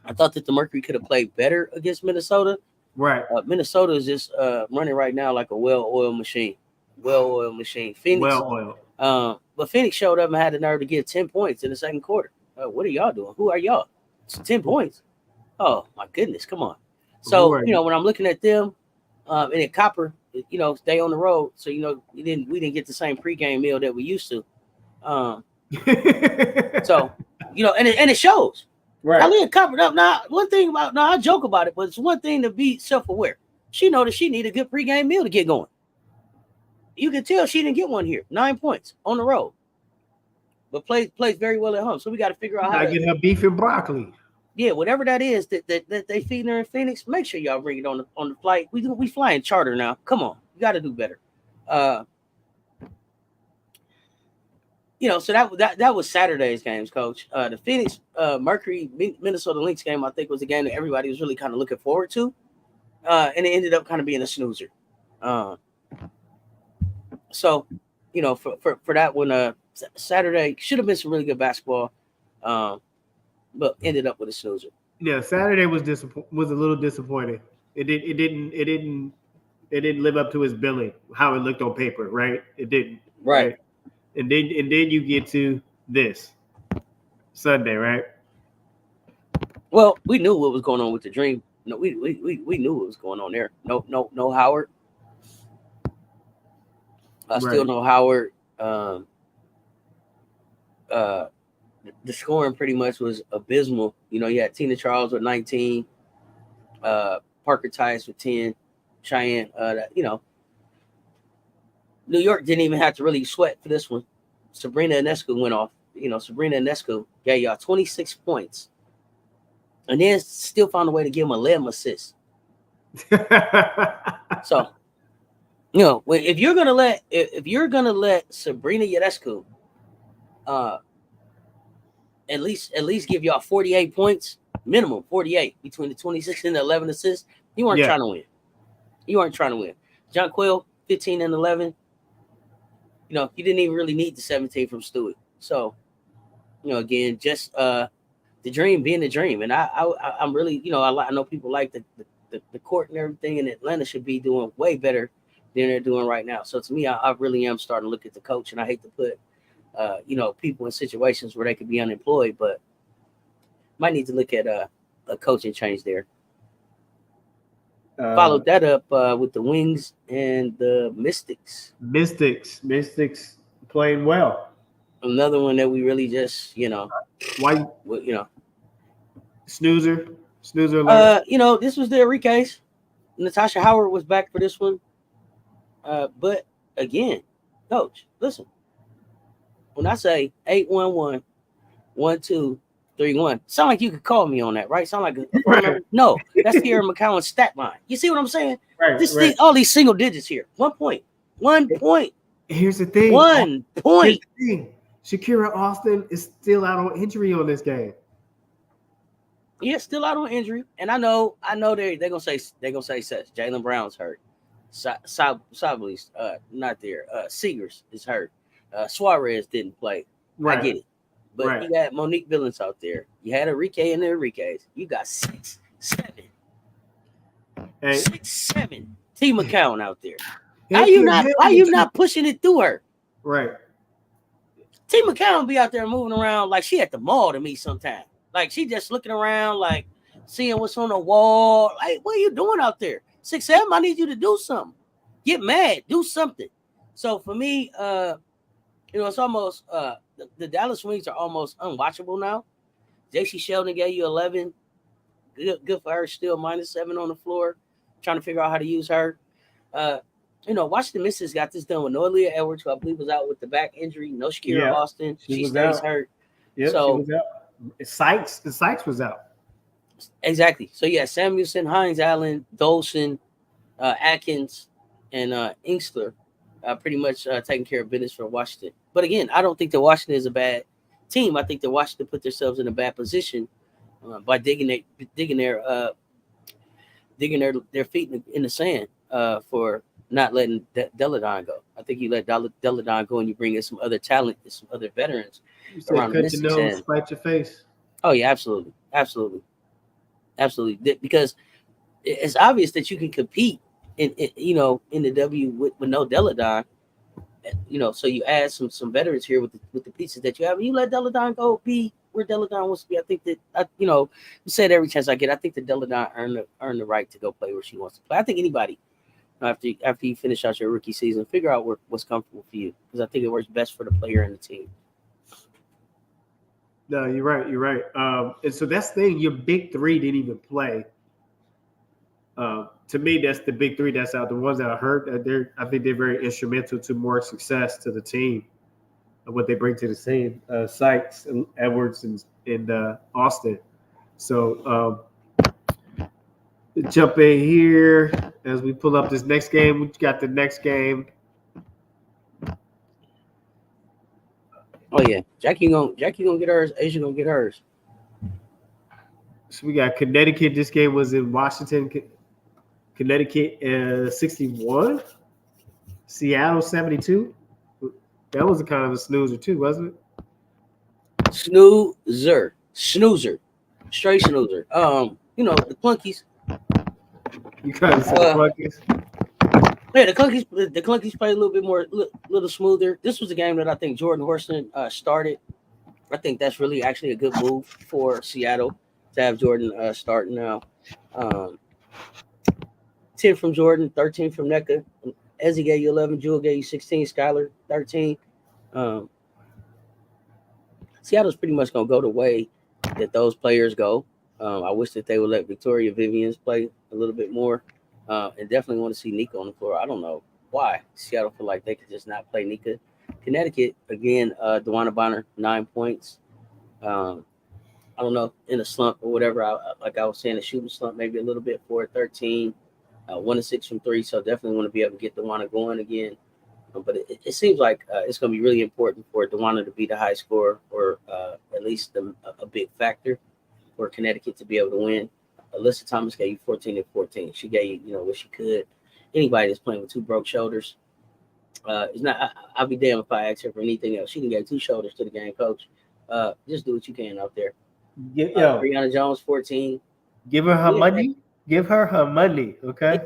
[SPEAKER 2] I thought that the Mercury could have played better against Minnesota.
[SPEAKER 1] Right.
[SPEAKER 2] Minnesota is just running right now like a well-oiled machine. Phoenix.
[SPEAKER 1] Well-oiled.
[SPEAKER 2] But Phoenix showed up and had the nerve to give 10 points in the second quarter. What are y'all doing? Who are y'all? It's 10 points. Oh my goodness, come on. So when I'm looking at them, and at Copper, stay on the road. So we didn't get the same pregame meal that we used to. So and it shows.
[SPEAKER 1] Right.
[SPEAKER 2] Aaliyah Copper up now. One thing I joke about it, but it's one thing to be self-aware. She know that she need a good pregame meal to get going. You can tell she didn't get one here. 9 points on the road, but plays very well at home. So we got to figure out how to
[SPEAKER 1] get her beef and broccoli.
[SPEAKER 2] Yeah, whatever that is that they feeding her in Phoenix. Make sure y'all bring it on the flight. We flying charter now. Come on, you got to do better. So that was Saturday's games, Coach. The Phoenix Mercury Minnesota Lynx game, I think, was a game that everybody was really kind of looking forward to, and it ended up kind of being a snoozer. So, for that one, Saturday should have been some really good basketball, but ended up with a snoozer.
[SPEAKER 1] Yeah, Saturday was a little disappointing. It didn't live up to its billing, how it looked on paper, right? It didn't.
[SPEAKER 2] Right.
[SPEAKER 1] And then you get to this Sunday, right?
[SPEAKER 2] Well, we knew what was going on with the Dream. No, we knew what was going on there. No Howard. Still no Howard. The scoring pretty much was abysmal. You had Tina Charles with 19, Parker Tice with 10, Cheyenne. New York didn't even have to really sweat for this one. Sabrina Ionescu went off. Sabrina Ionescu gave y'all 26 points and then still found a way to give him a limb assist. So, if you're gonna let Sabrina Ionescu at least give y'all 48 points, minimum 48 between the 26 and the 11 assists, you weren't trying to win. You weren't trying to win. John Quill, 15 and 11. You didn't even really need the 17 from Stewart. So, again, just the dream being the dream. And I'm really, I know people like the court and everything, and Atlanta should be doing way better than they're doing right now. So to me, I really am starting to look at the coach, and I hate to put, people in situations where they could be unemployed, but might need to look at a coaching change there. Followed that up with the Wings and the Mystics.
[SPEAKER 1] Mystics playing well.
[SPEAKER 2] Another one that we really just,
[SPEAKER 1] why, snoozer
[SPEAKER 2] alert. This was the Enriquez. Natasha Howard was back for this one. But again, coach, listen. When I say 811 1231, sound like you could call me on that, right? Sound like a no, that's Sierra McCowan's stat line. You see what I'm saying? Right. All these single digits here. 1 point. 1 point.
[SPEAKER 1] Here's the thing.
[SPEAKER 2] 1 point.
[SPEAKER 1] Shakira Austin is still out on injury on this game.
[SPEAKER 2] Yeah, still out on injury, and I know they're gonna say Jaylen Brown's hurt. Sabli's not there. Seegers is hurt. Suarez didn't play. Right. I get it. But you got Monique Billings out there. You had Enrique and the Enriquez. You got 6, 7. Hey. 6, 7. T. McCown out there. Why you not pushing it through her?
[SPEAKER 1] Right.
[SPEAKER 2] T. McCown be out there moving around like she at the mall to me sometimes. Like she just looking around, like seeing what's on the wall. Like, what are you doing out there? 6, 7, I need you to do something. Get mad. Do something. So for me, it's almost the Dallas Wings are almost unwatchable now. JC Sheldon gave you 11. Good for her. Still -7 on the floor. Trying to figure out how to use her. Washington Mystics got this done with Noelia Edwards, who I believe was out with the back injury. No Shakira Austin. She stays hurt.
[SPEAKER 1] Yeah, so, she was out. Sykes was out.
[SPEAKER 2] Exactly. So yeah, Samuelson, Hines Allen, Dolson, Atkins, and Inkster pretty much taking care of business for Washington. But again, I don't think that Washington is a bad team. I think that Washington put themselves in a bad position by digging their feet in the sand for not letting Deladon go. I think you let Deladon go and you bring in some other talent and some other veterans.
[SPEAKER 1] You said cut your nose, spite your face.
[SPEAKER 2] Oh yeah, absolutely. Because it's obvious that you can compete in the W with no Deladon. So you add some veterans here with the pieces that you have, and you let Deladon go be where Deladon wants to be. I think that you said every chance I get, I think that Deladon earned the right to go play where she wants to play. I think anybody after you finish out your rookie season, figure out what's comfortable for you, because I think it works best for the player and the team.
[SPEAKER 1] No, you're right. And so that's the thing. Your big three didn't even play. To me, that's the big three that's out. The ones that are hurt, I think they're very instrumental to more success to the team, what they bring to the team. Sykes, Edwards, and Austin. So jump in here as we pull up this next game. We got the next game.
[SPEAKER 2] Oh yeah, Jackie gonna get hers. Asia gonna get hers.
[SPEAKER 1] So we got Connecticut. This game was in Washington, Connecticut, 61. Seattle 72. That was a kind of a snoozer too, wasn't it?
[SPEAKER 2] Snoozer, straight snoozer. The Clunkies.
[SPEAKER 1] You kind of said the Clunkies.
[SPEAKER 2] Yeah, the Clunkies played a little bit more, little smoother. This was a game that I think Jordan Horston started. I think that's really actually a good move for Seattle to have Jordan starting now. 10 from Jordan, 13 from NECA. Ezzy gave you 11, Jewel gave you 16, Skylar 13. Seattle's pretty much going to go the way that those players go. I wish that they would let Victoria Vivians play a little bit more. And definitely want to see Nika on the floor. I don't know why Seattle feel like they could just not play Nika. Connecticut, again, DeWanna Bonner, 9 points. I don't know, in a slump or whatever. Like I was saying, a shooting slump, maybe a little bit for 13, 1 of 6 from three. So definitely want to be able to get DeWanna going again. But it seems like it's going to be really important for DeWanna to be the high scorer, or at least a big factor for Connecticut to be able to win. Alyssa Thomas gave you 14 and 14. She gave you, what she could. Anybody that's playing with two broke shoulders, it's not. I'll be damned if I ask her for anything else. She can get two shoulders to the game, coach. Just do what you can out there.
[SPEAKER 1] Yo,
[SPEAKER 2] Brianna Jones, 14.
[SPEAKER 1] give her
[SPEAKER 2] Yeah,
[SPEAKER 1] money. Give her money, okay?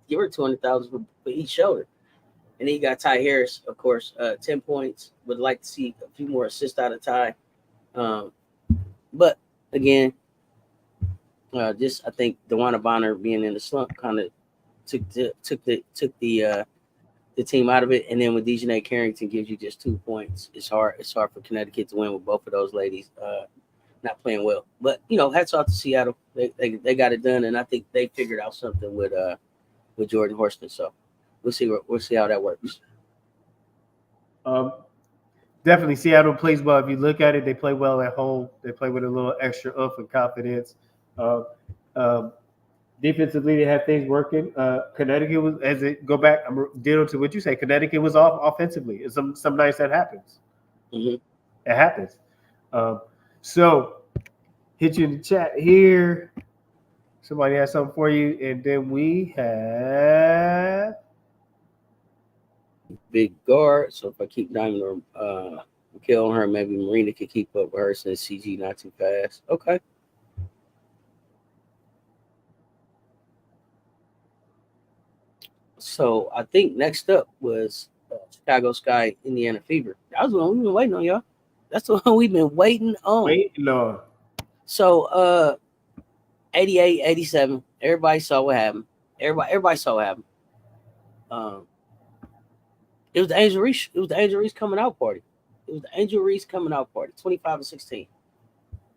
[SPEAKER 2] give her 200,000 for each shoulder. And then you got Ty Harris, of course, 10 points. Would like to see a few more assists out of Ty. But again, just I think DeWanna Bonner being in the slump kind of took the team out of it. And then with Dejanay Carrington gives you just 2 points. It's hard for Connecticut to win with both of those ladies not playing well. But hats off to Seattle. They got it done, and I think they figured out something with Jordan Horston. So we'll see how that works.
[SPEAKER 1] Definitely, Seattle plays well. If you look at it, they play well at home. They play with a little extra oomph and confidence. Defensively, they have things working. Connecticut was, as it go back, I'm dealing to what you say. Connecticut was off offensively. It's some nights that happens.
[SPEAKER 2] Mm-hmm.
[SPEAKER 1] It happens. So, hit you in the chat here. Somebody has something for you, and then we have
[SPEAKER 2] big guard. So if I keep Diamond or kill on her, maybe Marina could keep up with her since CG not too fast. Okay. So I think next up was Chicago Sky, Indiana Fever. That was the one we've been waiting on, y'all. That's the one we've been waiting on. So 88, 87. Everybody saw what happened. Everybody saw what happened. It was the Angel Reese. It was the Angel Reese coming out party. 25 and 16.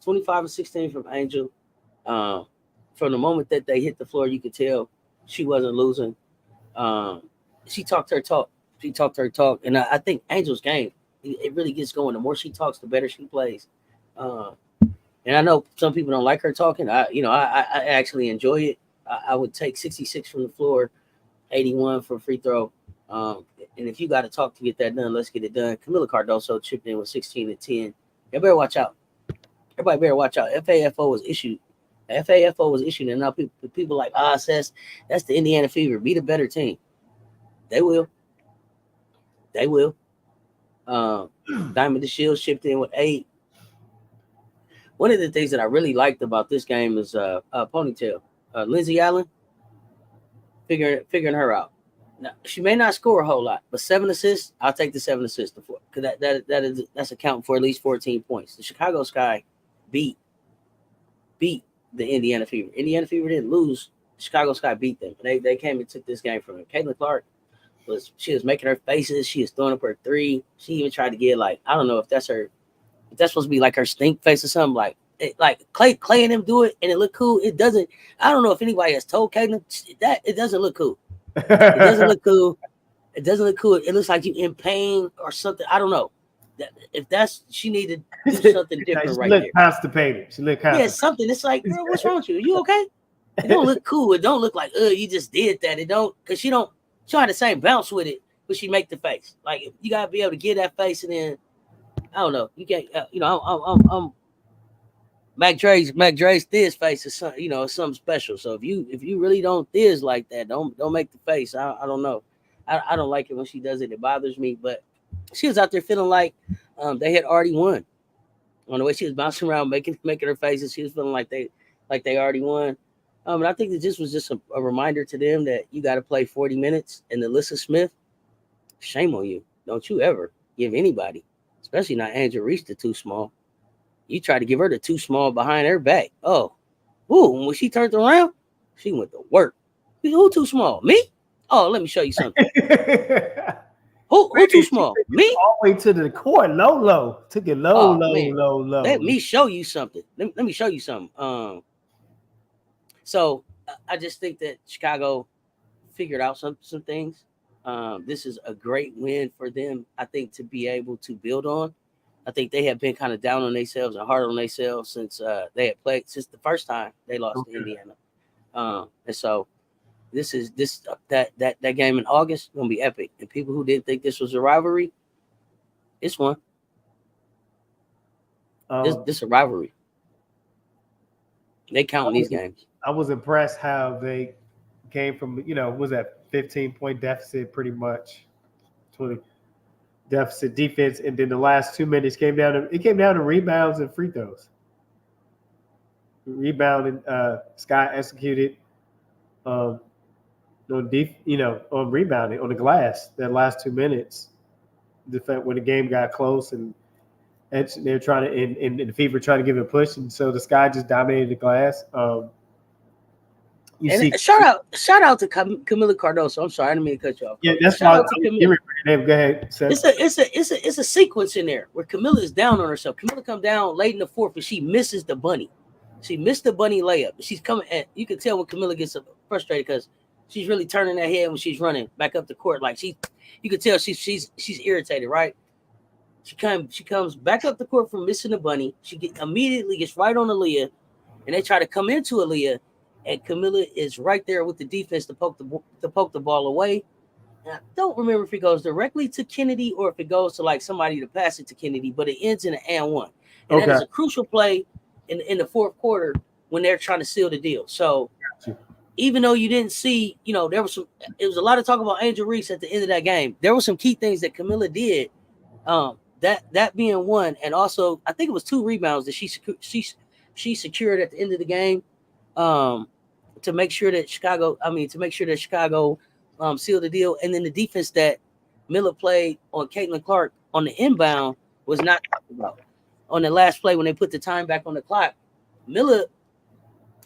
[SPEAKER 2] 25 and 16 from Angel. From the moment that they hit the floor, you could tell she wasn't losing. She talked her talk. And I think Angel's game, it really gets going. The more she talks, the better she plays. And I know some people don't like her talking. I actually enjoy it. I would take 66 from the floor, 81 for a free throw. And if you got to talk to get that done, let's get it done. Camila Cardoso chipped in with 16 and 10. You better watch out. Everybody better watch out. FAFO was issued. And now people like, says that's the Indiana Fever. Be the better team. They will. Diamond the Shield chipped in with 8. One of the things that I really liked about this game is Ponytail. Lindsay Allen, figuring her out. Now, she may not score a whole lot, but 7 assists, I'll take the 7 assists because that's accounting for at least 14 points. The Chicago Sky beat the Indiana Fever. Indiana Fever didn't lose. Chicago Sky beat them. They came and took this game from her. Caitlin Clark was making her faces. She was throwing up her 3. She even tried to get I don't know if that's supposed to be like her stink face or something. Like Clay and them do it and it looked cool. It doesn't. I don't know if anybody has told Caitlin that it doesn't look cool. It doesn't look cool. It looks like you in pain or something. I don't know. She needed to do something different
[SPEAKER 1] she
[SPEAKER 2] right
[SPEAKER 1] looked
[SPEAKER 2] there.
[SPEAKER 1] Constipated. She looked constipated.
[SPEAKER 2] Yeah, something. It's like, girl, what's wrong with you? Are you okay? It don't look cool. It don't look like, you just did that. It don't, because she don't have the same bounce with it, but she make the face. Like, you gotta be able to get that face, and then I don't know. You can't. I'm Mac Dre's thiz face is something special. So if you really don't thiz like that, don't make the face. I don't know. I don't like it when she does it. It bothers me. But she was out there feeling like they had already won. On the way she was bouncing around, making her faces, she was feeling like they already won. And I think that this was just a reminder to them that you got to play 40 minutes. And Alyssa Smith, shame on you. Don't you ever give anybody, especially not Angel Reese, the too small. You try to give her the too small behind her back. Oh, when she turned around, she went to work. Who too small? Me? Oh, let me show you something. Who too small? Me?
[SPEAKER 1] All the way to the court, low. Took it low.
[SPEAKER 2] Let me show you something. Let me show you something. So I just think that Chicago figured out some things. This is a great win for them, I think, to be able to build on. I think they have been kind of down on themselves and hard on themselves since they had played since the first time they lost to Indiana. And so that game in August gonna be epic. And people who didn't think this was a rivalry, it's one. This a rivalry. They count these games.
[SPEAKER 1] I was impressed how they came from, was that 15-point deficit pretty much, 20 deficit defense, and then the last 2 minutes came down to rebounds and free throws. Rebound and Sky executed on rebounding on the glass that last 2 minutes. When the game got close and they're trying to and the Fever trying to give it a push, and so the Sky just dominated the glass.
[SPEAKER 2] Shout out to Camila Cardoso. I'm sorry, I didn't mean to cut you off.
[SPEAKER 1] Yeah, that's why. Go ahead.
[SPEAKER 2] It's a sequence in there where Camila is down on herself. Camila come down late in the fourth and she misses the bunny. She missed the bunny layup. She's coming, and you can tell when Camila gets frustrated because she's really turning her head when she's running back up the court. Like you can tell she's irritated, right? She comes back up the court from missing the bunny. She immediately gets right on Aaliyah, and they try to come into Aaliyah, and Camila is right there with the defense to poke the ball away. And I don't remember if it goes directly to Kennedy or if it goes to like somebody to pass it to Kennedy, but it ends in an and one. And that is a crucial play in the fourth quarter when they're trying to seal the deal. So even though you didn't see, it was a lot of talk about Angel Reese at the end of that game. There were some key things that Camila did. That being one, and also I think it was 2 rebounds that she secured at the end of the game to make sure that Chicago sealed the deal. And then the defense that Miller played on Caitlin Clark on the inbound was not talked about. On the last play when they put the time back on the clock, Miller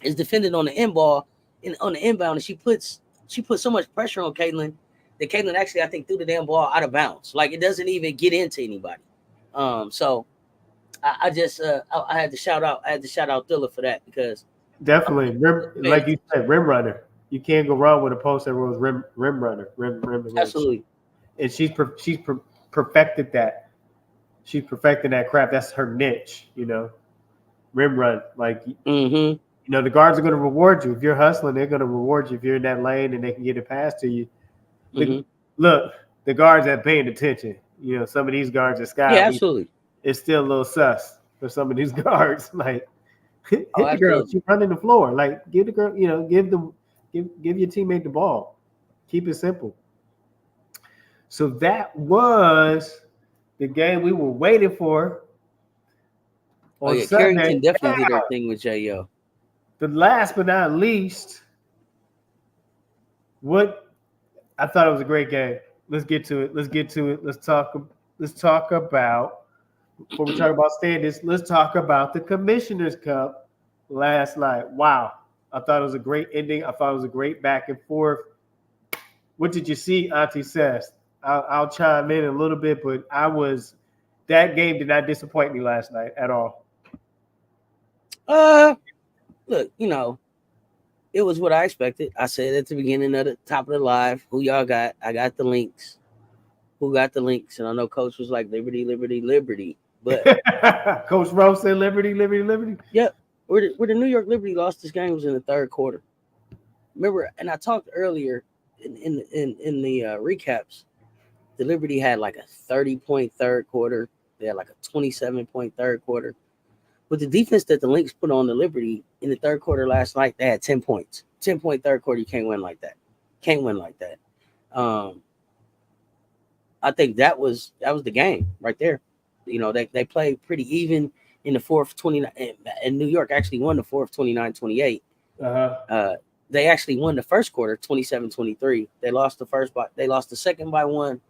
[SPEAKER 2] is defending on the inbound, and she put so much pressure on Caitlin that Caitlin actually, I think, threw the damn ball out of bounds. Like it doesn't even get into anybody. So I had to shout out Thiller for that because
[SPEAKER 1] definitely like you said, rim runner. You can't go wrong with a post that was rim runner.
[SPEAKER 2] Absolutely.
[SPEAKER 1] And she's perfected that. She's perfecting that crap. That's her niche, rim run. Like, the guards are going to reward you. If you're hustling, they're going to reward you if you're in that lane and they can get it past to you. Look, the guards are paying attention. Some of these guards are Sky.
[SPEAKER 2] Yeah, absolutely.
[SPEAKER 1] It's still a little sus for some of these guards. Like, hit the girl. She's running the floor. Like, give the girl, give your teammate the ball. Keep it simple. So that was the game we were waiting for.
[SPEAKER 2] Carrie can definitely do her thing with J.O.
[SPEAKER 1] The last but not least, I thought it was a great game. Let's get to it. Let's talk about, before we talk about standings, let's talk about the Commissioner's Cup last night. Wow. I thought it was a great ending. I thought it was a great back and forth. What did you see, Auntie Seth? I'll chime in a little bit, but that game did not disappoint me last night at all.
[SPEAKER 2] Look, it was what I expected. I said at the beginning of the top of the live, who y'all got? I got the links. Who got the links? And I know Coach was like, Liberty, Liberty, Liberty. But
[SPEAKER 1] Coach Rose said Liberty, Liberty, Liberty.
[SPEAKER 2] Yep. Where the New York Liberty lost this game was in the third quarter. Remember, and I talked earlier in the recaps, the Liberty had like a 30-point third quarter. They had like a 27-point third quarter. With the defense that the Lynx put on the Liberty in the third quarter last night, they had 10 points. 10-point third quarter, you can't win like that. Can't win like that. I think that was the game right there. They played pretty even in the fourth, 29, and New York actually won the fourth 29-28. They actually won the first quarter 27-23. They lost the second by 1,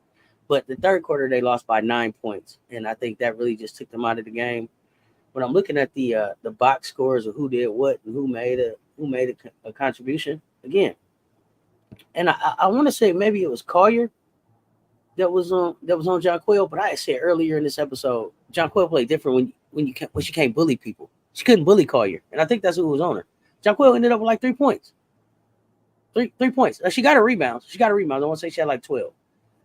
[SPEAKER 2] but the third quarter they lost by 9 points, and I think that really just took them out of the game. When I'm looking at the box scores of who did what and who made a contribution again, and I want to say maybe it was Collier that was on Jonquil, but I said earlier in this episode, Jonquil played different when she can't bully people. She couldn't bully Collier, and I think that's who was on her. Jonquil ended up with like 3 points. 3 points. She got a rebound. I don't want to say she had like 12,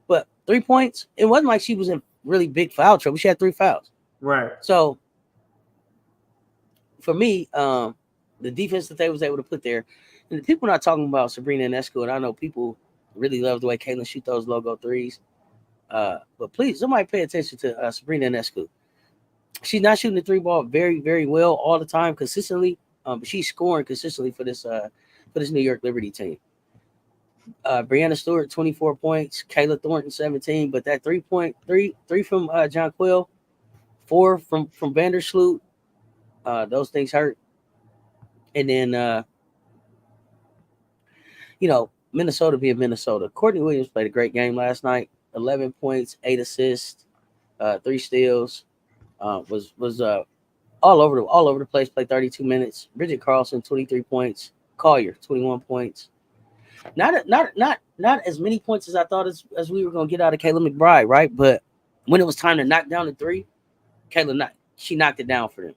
[SPEAKER 2] but 3 points. It wasn't like she was in really big foul trouble. She had 3 fouls.
[SPEAKER 1] Right.
[SPEAKER 2] So for me, the defense that they was able to put there, and people are not talking about Sabrina Ionescu, and I know people really love the way Caitlin shoot those logo threes. But please, somebody pay attention to Sabrina Ionescu. She's not shooting the three ball very, very well all the time, consistently. But she's scoring consistently for this New York Liberty team. Brianna Stewart, 24 points. Kayla Thornton, 17. But that 3 from John Quill, 4 from Vandersloot. Those things hurt. And then, Minnesota being Minnesota. Courtney Williams played a great game last night. 11 points, 8 assists, 3 steals. Was all over the place. Played 32 minutes. Bridget Carlson, 23 points. Collier, 21 points. Not as many points as I thought as we were gonna get out of Kayla McBride, right? But when it was time to knock down the three, she knocked it down for them.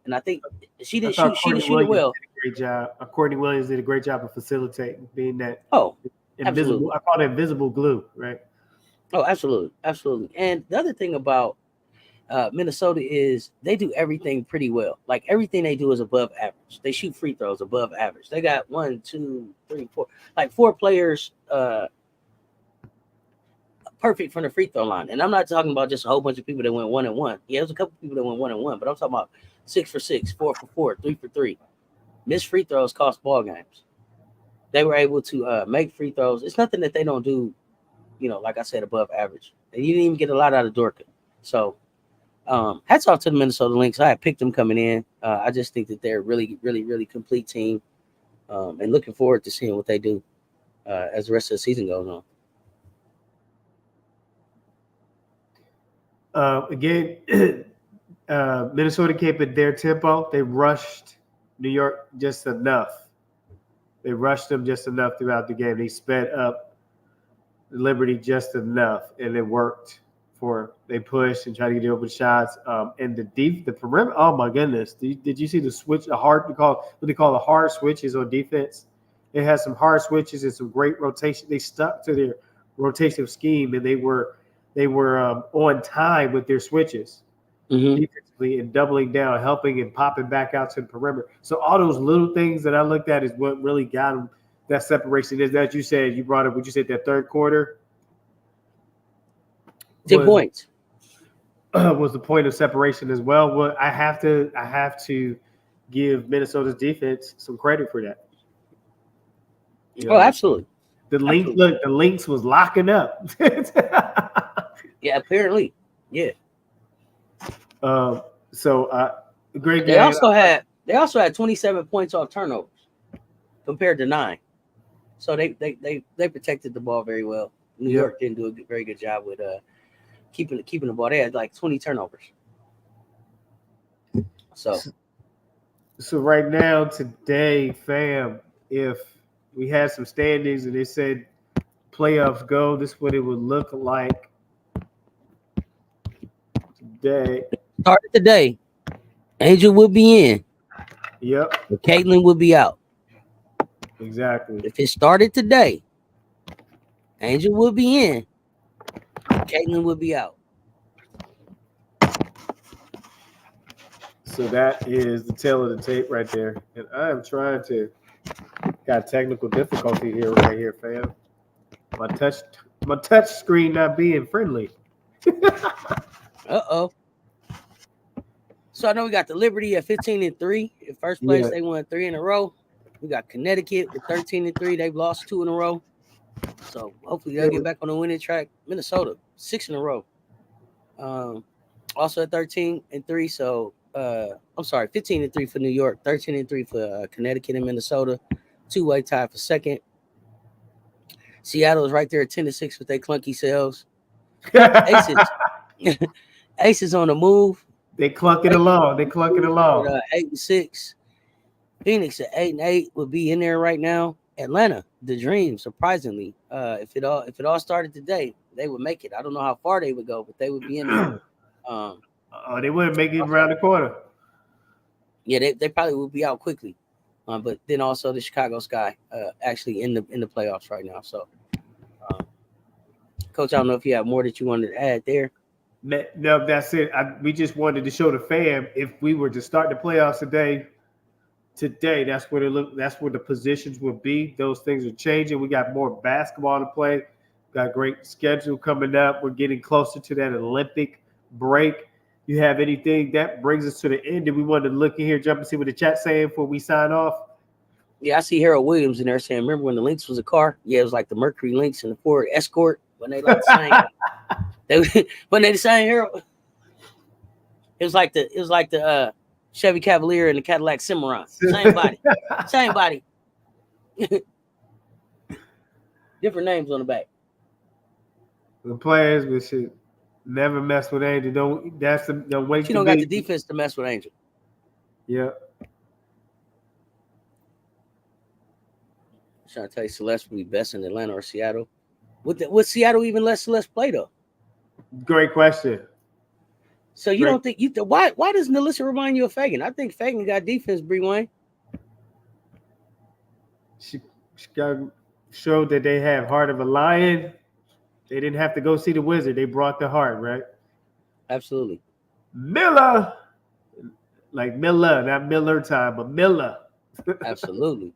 [SPEAKER 2] And I think she didn't shoot it well.
[SPEAKER 1] Great job. Courtney Williams did a great job of facilitating, being that invisible.
[SPEAKER 2] Absolutely.
[SPEAKER 1] I call it invisible glue, right?
[SPEAKER 2] Oh, absolutely, absolutely. And the other thing about Minnesota is they do everything pretty well. Like everything they do is above average. They shoot free throws above average. They got 1, 2, 3, 4, like 4 players perfect from the free throw line. And I'm not talking about just a whole bunch of people that went 1-1. Yeah, there's a couple people that went 1-1, but I'm talking about 6 for 6, 4 for 4, 3 for 3. Missed free throws cost ball games. They were able to make free throws. It's nothing that they don't do, like I said, above average. And you didn't even get a lot out of Dorka. So hats off to the Minnesota Lynx. I had picked them coming in. I just think that they're a really, really, really complete team. And looking forward to seeing what they do as the rest of the season goes
[SPEAKER 1] on. Again, Minnesota kept it their tempo. They rushed New York just enough. They rushed them just enough throughout the game. They sped up Liberty just enough, and it worked. They pushed and tried to get the open shots. And the perimeter. Oh my goodness! Did you see the switch? What they call the hard switches on defense. It has some hard switches and some great rotation. They stuck to their rotative scheme, and they were on time with their switches defensively and doubling down, helping and popping back out to the perimeter. So all those little things that I looked at is what really got them that separation. Is that you said you brought up? Would you say that third quarter?
[SPEAKER 2] 10 points
[SPEAKER 1] was the point of separation as well. Well, I have to give Minnesota's defense some credit for that.
[SPEAKER 2] Absolutely.
[SPEAKER 1] The Lynx was locking up.
[SPEAKER 2] Yeah, apparently. Yeah.
[SPEAKER 1] Great game.
[SPEAKER 2] They also had 27 points off turnovers compared to 9. So they protected the ball very well. New York didn't do a very good job with keeping the ball. They had like 20 turnovers.
[SPEAKER 1] So right now, today, fam, if we had some standings and they said playoffs go, this is what it would look like today.
[SPEAKER 2] Started today, Angel would be in.
[SPEAKER 1] Yep.
[SPEAKER 2] But Caitlin would be out.
[SPEAKER 1] Exactly.
[SPEAKER 2] If it started today, Angel would be in. Caitlin would be out.
[SPEAKER 1] So that is the tail of the tape right there. And I am trying to got technical difficulty right here, fam. My touch screen not being friendly.
[SPEAKER 2] Uh-oh. So I know we got the Liberty at 15-3. In first place, they won 3 in a row. We got Connecticut with 13-3. They've lost 2 in a row. So hopefully they'll get back on the winning track. Minnesota, 6 in a row. Also at 13-3. So I'm sorry, 15-3 for New York, 13-3 for Connecticut and Minnesota. 2-way tie for second. Seattle is right there at 10-6 with their clunky selves. Aces on the move.
[SPEAKER 1] They clunking along.
[SPEAKER 2] 8-6. Phoenix at 8-8 would be in there right now. Atlanta, the dream, surprisingly. If it all started today, they would make it. I don't know how far they would go, but they would be in there.
[SPEAKER 1] They wouldn't make it around the corner.
[SPEAKER 2] Yeah, they probably would be out quickly. But then also the Chicago Sky actually in the playoffs right now. So, Coach, I don't know if you have more that you wanted to add there.
[SPEAKER 1] No, that's it. We just wanted to show the fam if we were to start the playoffs today, that's where that's where the positions will be. Those things are changing. We got more basketball to play. Got a great schedule coming up. We're getting closer to that Olympic break. You have anything that brings us to the end? Did we want to look in here, jump and see what the chat's saying before we sign off?
[SPEAKER 2] Yeah, I see Harold Williams in there saying, remember when the Lynx was a car? Yeah, it was like the Mercury Lynx and the Ford Escort when they like sang. When they sang Harold, it was like the Chevy Cavalier and the Cadillac Cimarron. Same body. Same body. Different names on the back.
[SPEAKER 1] The players, we should never mess with Angel. Don't wait.
[SPEAKER 2] She don't got the defense to mess with Angel.
[SPEAKER 1] Yeah.
[SPEAKER 2] I'm trying to tell you, Celeste will be best in Atlanta or Seattle. Would Seattle even let Celeste play though?
[SPEAKER 1] Great question.
[SPEAKER 2] So you don't think why does Nalissa remind you of Fagan? I think Fagan got defense, Bree Wayne.
[SPEAKER 1] She got showed that they have heart of a lion. They didn't have to go see the wizard. They brought the heart, right?
[SPEAKER 2] Absolutely.
[SPEAKER 1] Miller. Like Miller, not Miller time, but Miller.
[SPEAKER 2] Absolutely.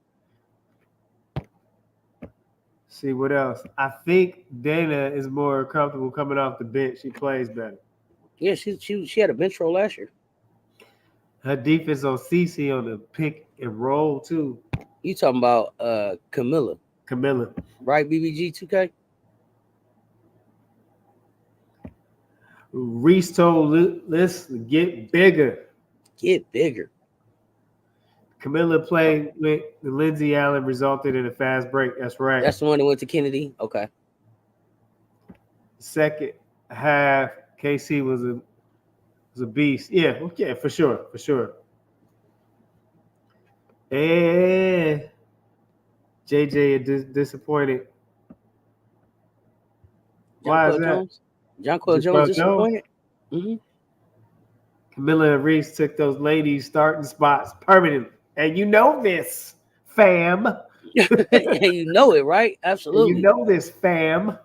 [SPEAKER 1] See what else? I think Dana is more comfortable coming off the bench. She plays better.
[SPEAKER 2] Yeah, she had a bench roll last year.
[SPEAKER 1] Her defense on CC on the pick and roll too.
[SPEAKER 2] You talking about Camilla, right? BBG 2K.
[SPEAKER 1] Reese told let's get bigger.
[SPEAKER 2] Get bigger.
[SPEAKER 1] Camilla playing with Lindsay Allen resulted in a fast break. That's right.
[SPEAKER 2] That's the one that went to Kennedy. Okay.
[SPEAKER 1] Second half, KC was a beast. Yeah, okay, for sure. And JJ is disappointed. Why is that?
[SPEAKER 2] Jonquel Jones disappointed. Mm-hmm.
[SPEAKER 1] Camilla and Reese took those ladies' starting spots permanently. And you know this, fam.
[SPEAKER 2] You know it, right? Absolutely.
[SPEAKER 1] And you know this, fam.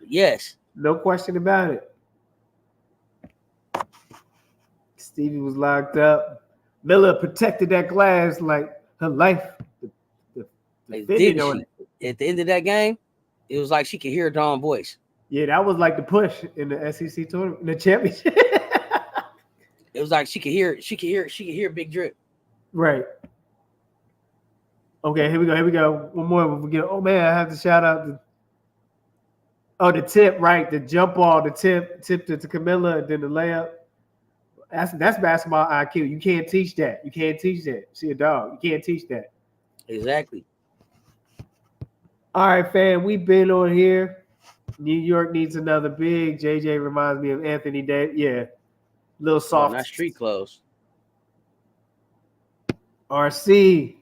[SPEAKER 2] Yes.
[SPEAKER 1] No question about it. Stevie was locked up. Miller protected that glass like her life.
[SPEAKER 2] At the end of that game, it was like she could hear Dawn's voice.
[SPEAKER 1] Yeah, that was like the push in the SEC tournament, in the championship.
[SPEAKER 2] It was like she could hear Big Drip.
[SPEAKER 1] Right. Okay, here we go. One more. Oh man, I have to shout out the tip, right? The jump ball, the tip to Camilla, and then the layup. That's basketball IQ. You can't teach that. See a dog. You can't teach that.
[SPEAKER 2] Exactly.
[SPEAKER 1] All right, fam. We've been on here. New York needs another big. JJ reminds me of Anthony Davis. Yeah. Little soft.
[SPEAKER 2] Not street clothes.
[SPEAKER 1] RC.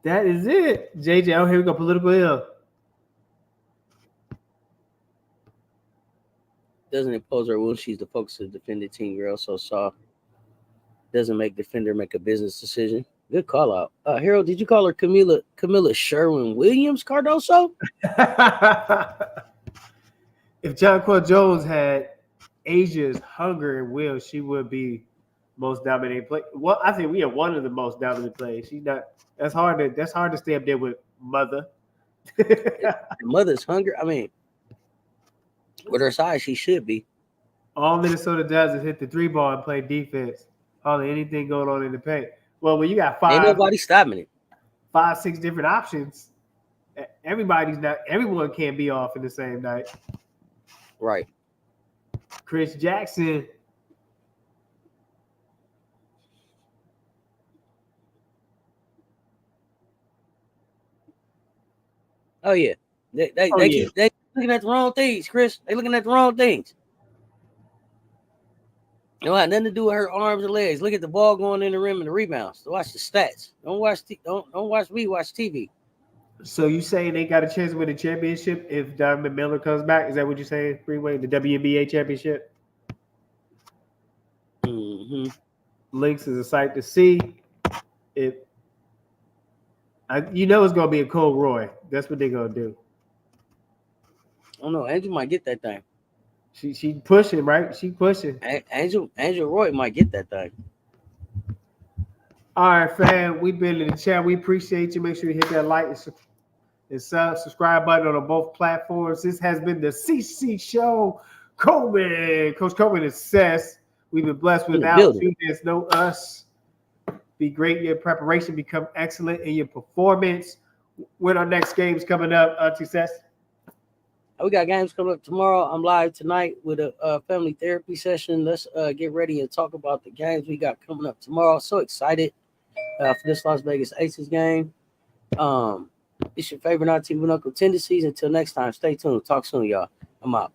[SPEAKER 1] That is it. JJ, oh, here we go. Political ill.
[SPEAKER 2] Doesn't impose her will. She's the focus of the defended team girl. So soft. Doesn't make defender make a business decision. Good call out. Harold, did you call her Camilla Sherwin Williams Cardoso?
[SPEAKER 1] If Jonquel Jones had Asia's hunger and will, she would be most dominant play. Well, I think we have one of the most dominant players. She's not. That's hard to stay up there with Mother.
[SPEAKER 2] Mother's hunger. I mean, with her size, she should be.
[SPEAKER 1] All Minnesota does is hit the three ball and play defense. Hardly anything going on in the paint. Well, when you got
[SPEAKER 2] ain't nobody stopping it.
[SPEAKER 1] 5-6 different options. Everyone can't be off in the same night.
[SPEAKER 2] Right.
[SPEAKER 1] Chris Jackson.
[SPEAKER 2] Oh yeah. They looking at the wrong things, Chris. They looking at the wrong things. It don't have nothing to do with her arms and legs. Look at the ball going in the rim and the rebounds. Watch the stats. Don't watch me. Watch TV.
[SPEAKER 1] So you saying they got a chance to win the championship if Diamond Miller comes back? Is that what you're saying? Freeway, the WNBA championship.
[SPEAKER 2] Mm-hmm.
[SPEAKER 1] Lynx is a sight to see. You know it's gonna be a Cole Roy. That's what they're gonna do.
[SPEAKER 2] I don't know. Angel might get that thing.
[SPEAKER 1] She pushing, right? She pushing.
[SPEAKER 2] Angel Roy might get that thing.
[SPEAKER 1] All right, fam. We've been in the chat. We appreciate you. Make sure you hit that like and subscribe button on both platforms. This has been the CC Show. Coach Coleman is Sess. We've been blessed without you. There's no us. Be great in your preparation. Become excellent in your performance. When our next games coming up, Sess?
[SPEAKER 2] We got games coming up tomorrow. I'm live tonight with a family therapy session. Let's get ready and talk about the games we got coming up tomorrow. So excited for this Las Vegas Aces game. It's your favorite 19 Uncle tendencies. Until next time, stay tuned. Talk soon, y'all. I'm out.